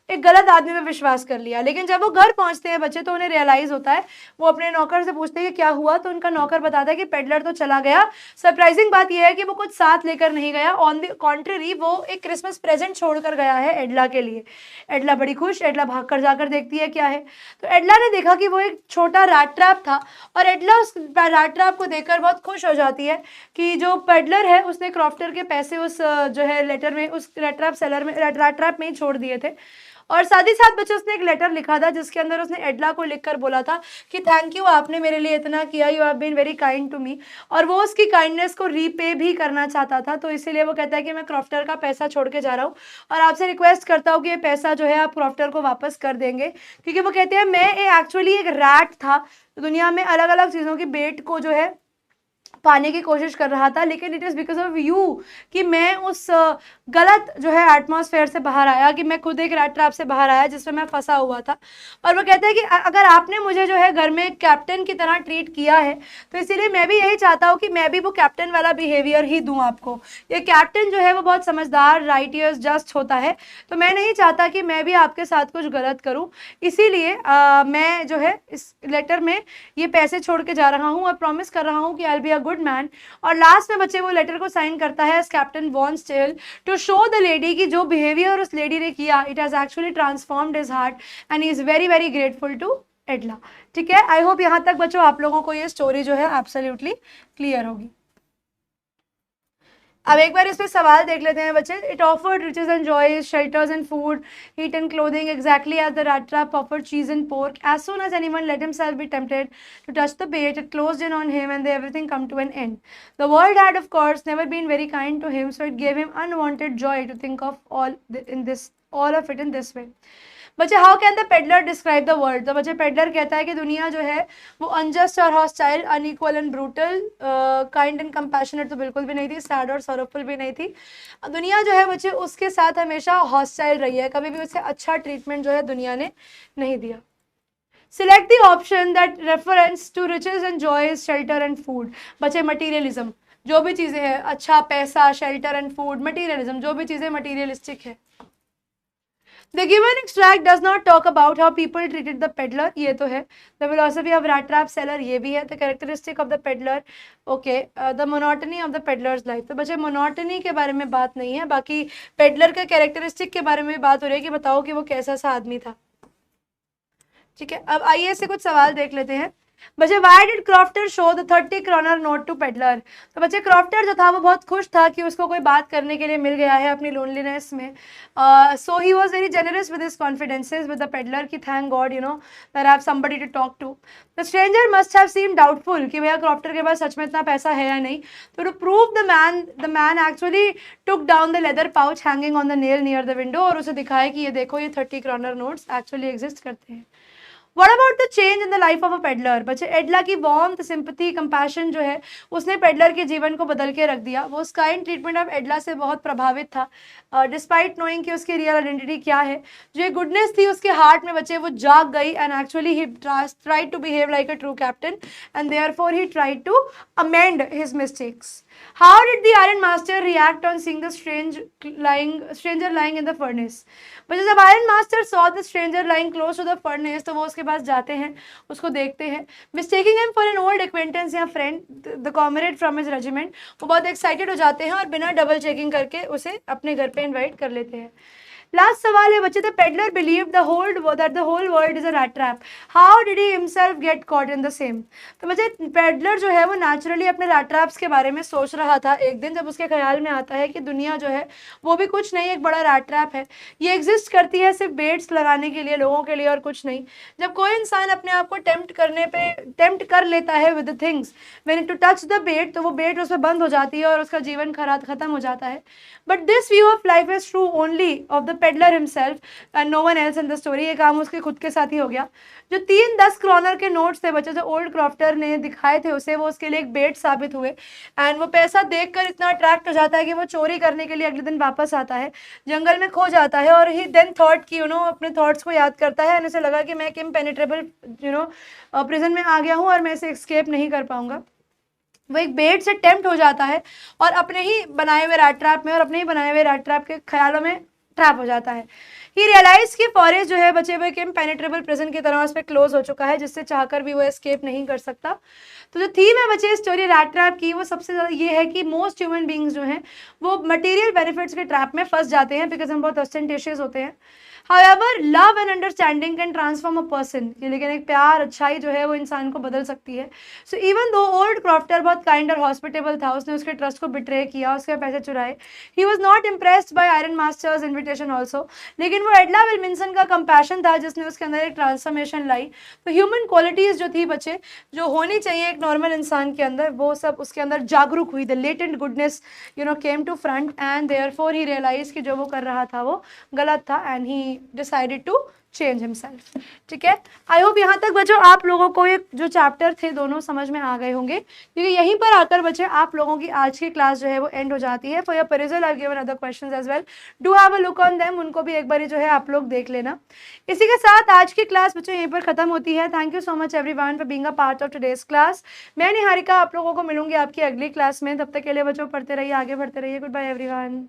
एक गलत आदमी पे विश्वास कर लिया। लेकिन जब वो घर पहुंचते हैं बच्चे तो उन्हें रियलाइज होता है, वो अपने नौकर से पूछते हैं कि क्या हुआ, तो उनका नौकर बताता है कि पेडलर तो चला गया। सरप्राइजिंग बात यह है कि वो कुछ साथ लेकर नहीं गया, ऑन द कॉन्ट्ररी वो एक क्रिसमस प्रेजेंट छोड़कर गया है एडला के लिए। एडला बड़ी खुश, एडला भागकर जाकर देखती है क्या है, तो एडला ने देखा कि वो एक छोटा रैट ट्रैप था, और एडला उस रैट ट्रैप को देखकर बहुत खुश हो जाती है कि जो पेडलर है उसने क्रॉफ्टर के पैसे उस जो है लेटर में, उस रैट ट्रैप सेलर में, रैट ट्रैप में ही छोड़ दिए थे। और साथ ही साथ बच्चे उसने एक लेटर लिखा था जिसके अंदर उसने एडला को लिखकर बोला था कि थैंक यू, आपने मेरे लिए इतना किया, you have been very kind to me, और वो उसकी काइंडनेस को रीपे भी करना चाहता था। तो इसीलिए वो कहता है कि मैं क्रॉफ्टर का पैसा छोड़ के जा रहा हूँ और आपसे रिक्वेस्ट करता हूँ कि ये पैसा जो है आप क्रॉफ्टर को वापस कर देंगे, क्योंकि वो कहते हैं मैं एक्चुअली एक रैट था, दुनिया में अलग अलग चीज़ों की बेट को जो है पाने की कोशिश कर रहा था, लेकिन it is because of you कि मैं उस गलत जो है एटमॉस्फेयर से बाहर आया, कि मैं खुद एक रैट ट्रैप से बाहर आया जिसमें मैं फंसा हुआ था। और वो कहते हैं कि अगर आपने मुझे जो है घर में कैप्टन की तरह ट्रीट किया है तो इसीलिए मैं भी यही चाहता हूँ कि मैं भी वो कैप्टन वाला बिहेवियर ही दूँ आपको। ये कैप्टन जो है वो बहुत समझदार, राइटियस, जस्ट होता है, तो मैं नहीं चाहता कि मैं भी आपके साथ कुछ गलत करूँ, इसीलिए मैं जो है इस लेटर में ये पैसे छोड़ के जा रहा हूँ और प्रॉमिस कर रहा हूँ कि I will be a good man. और लास्ट में बच्चे वो लेटर को साइन करता है as captain von Stahle to show the lady कि जो बिहेवियर उस लेडी ने किया, it has actually transformed his heart and he is very very grateful to Edla. ठीक है, आई होप यहाँ तक बच्चों आप लोगों को ये स्टोरी जो है एब्सोल्युटली क्लियर होगी। अब एक बार इस पे सवाल देख लेते हैं बच्चे। It offered riches and joys, shelters and food, heat and clothing, exactly as the rat trap offered cheese and pork. As soon as anyone let himself be tempted to touch the bait, it closed in on him and everything come to an end. The world had, of course, never been very kind to him, so it gave him unwanted joy to think of all of it in this way. बच्चे how can the peddler describe the world. तो बच्चे peddler कहता है कि दुनिया जो है वो अनजस्ट और hostile, unequal and brutal, kind and compassionate तो बिल्कुल भी नहीं थी, सैड और सॉरोफुल भी नहीं थी। दुनिया जो है बच्चे उसके साथ हमेशा हॉस्टाइल रही है, कभी भी उसे अच्छा ट्रीटमेंट जो है दुनिया ने नहीं दिया। Select the option that reference to riches and joys, shelter and food. बच्चे मटीरियलिज्म, जो भी चीज़ें हैं, अच्छा पैसा, शेल्टर एंड फूड, मटीरियलिज्म, जो भी चीज़ें मटीरियलिस्टिक है। The given extract does not talk about how people treated the peddler, ये तो है। The philosophy of rat trap seller, ये भी है। The characteristic of the peddler, okay, the monotony of the peddler's life। तो बच्चे monotony के बारे में बात नहीं है, बाकी peddler के characteristic के बारे में बात हो रही है कि बताओ कि वो कैसा सा आदमी था। ठीक है, अब आइए इससे कुछ सवाल देख लेते हैं। बच्चे why did crofter show the 30 kroner note to peddler. तो बच्चे क्रॉफ्टर जो था वो बहुत खुश था कि उसको कोई बात करने के लिए मिल गया है अपनी लोनलीनेस में। So he was very generous with his confidences with the peddler कि thank God you know that I have somebody to talk to. The stranger must have seem doubtful कि भैया क्रॉफ्टर के पास सच में इतना पैसा है या नहीं। तो to prove the man actually took down the leather pouch hanging on the nail near the window, और उसे दिखाया कि ये देखो ये 30 kroner नोट्स एक्चुअली एग्जिस्ट करते हैं। What about the change in the life of a peddler? बच्चे एडला की वार्मथ, सिंपैथी, कंपैशन जो है उसने पेडलर के जीवन को बदल के रख दिया। वो काइंड ट्रीटमेंट ऑफ एडला से बहुत प्रभावित था, डिस्पाइट नोइंग कि उसकी रियल आइडेंटिटी क्या है। जो एक गुडनेस थी उसके हार्ट में बच्चे वो जाग गई, and actually he tried to behave like a true captain and therefore he tried to amend his mistakes. How did the Iron Master react on seeing the stranger lying in the furnace? बच्चे जब iron master saw the stranger lying close to the furnace तो वो उसके पास जाते हैं, उसको देखते हैं, mistaking him for an old acquaintance या friend, the comrade from his regiment। वो बहुत एक्साइटेड हो जाते हैं और बिना डबल चेकिंग करके उसे अपने घर पे इनवाइट कर लेते हैं। लास्ट सवाल है बच्चे, the peddler believe the whole world is a rat trap, how did he himself get caught in the same? तो बच्चे पेडलर जो है वो नेचुरली अपने रैट ट्रैप्स के बारे में सोच रहा था एक दिन, जब उसके ख्याल में आता है कि दुनिया जो है वो भी कुछ नहीं, एक बड़ा रैट ट्रैप है, ये एग्जिस्ट करती है सिर्फ बेट्स लगाने के लिए, लोगों के लिए और कुछ नहीं। जब कोई इंसान अपने आप को टेम्प्ट कर लेता है with the things, when to touch the bait, तो वो बेट उसमें बंद हो जाती है और उसका जीवन खत्म हो जाता है। But this view of life is true only of the peddler himself and no one else in the story. ये काम उसके खुद के साथ ही हो गया। जो 3 10 क्रॉनर के नोट्स थे बच्चे जो ओल्ड क्रॉफ्टर ने दिखाए थे उसे, वो उसके लिए एक बेट साबित हुए, एंड वो पैसा देखकर इतना अट्रैक्ट हो जाता है कि वो चोरी करने के लिए अगले दिन वापस आता है, जंगल में खो जाता है, और ही देन थॉट कि अपने थॉट्स को याद करता है, एंड उसे लगा कि मैं एक इम्पेनिट्रेबल प्रिजन में आ गया हूँ और मैं इसे एस्केप नहीं कर पाऊंगा। वो एक बेट से टेम्प्ट हो जाता है और अपने ही बनाए हुए रैट ट्रैप में और अपने ही बनाए हुए रैट ट्रैप के ख्यालों में ट्रैप हो जाता है। ही रियलाइज कि फॉरेस्ट जो है बचे हुए एक इम्पेनिट्रेबल प्रिजन की तरह उस पर क्लोज हो चुका है, जिससे चाहकर भी वो एस्केप नहीं कर सकता। तो जो थीम है बचे स्टोरी रैट ट्रैप की, वो सबसे ज़्यादा ये है कि मोस्ट ह्यूमन बींग्स जो हैं वो मटेरियल बेनिफिट्स के ट्रैप में फंस जाते हैं, बिकॉज हम बहुत ऑस्टेंटेशियस होते हैं। However, love and understanding can transform a person। लेकिन एक प्यार, अच्छाई जो है वो इंसान को बदल सकती है। So even though old Crofter बहुत काइंड और हॉस्पिटेबल था, उसने उसके ट्रस्ट को बिट्रे किया, उसके पैसे चुराए। He was not impressed by Iron Master's invitation also। लेकिन वो एडला विल्मिंसन का कंपैशन था जिसने उसके अंदर एक ट्रांसफॉर्मेशन लाई। तो ह्यूमन क्वालिटीज जो थी बच्चे, जो होनी चाहिए एक नॉर्मल इंसान के अंदर, वो सब उसके अंदर जागरूक हुई। The latent goodness came to front, and therefore he realize कि जो वो कर रहा था वो गलत था, एंड ही decided to change himself। ठीक है, आई होप यहाँ तक बच्चों आप लोगों को ये जो चैप्टर थे दोनों समझ में आ गए होंगे, क्योंकि यहीं पर आकर बच्चे आप लोगों की आज की क्लास जो है वो एंड हो जाती है। For your perusal I given other questions as well, do have a look on them, उनको भी एक बार जो है आप लोग देख लेना। इसी के साथ आज की क्लास बच्चों यहीं पर खत्म होती है। Thank you so much everyone for being a part of today's class. मैं निहारिका आप लोगों को मिलूंगी आपकी अगली क्लास में, तब तक के लिए बच्चों पढ़ते रहिए, आगे बढ़ते रहिए। Goodbye everyone.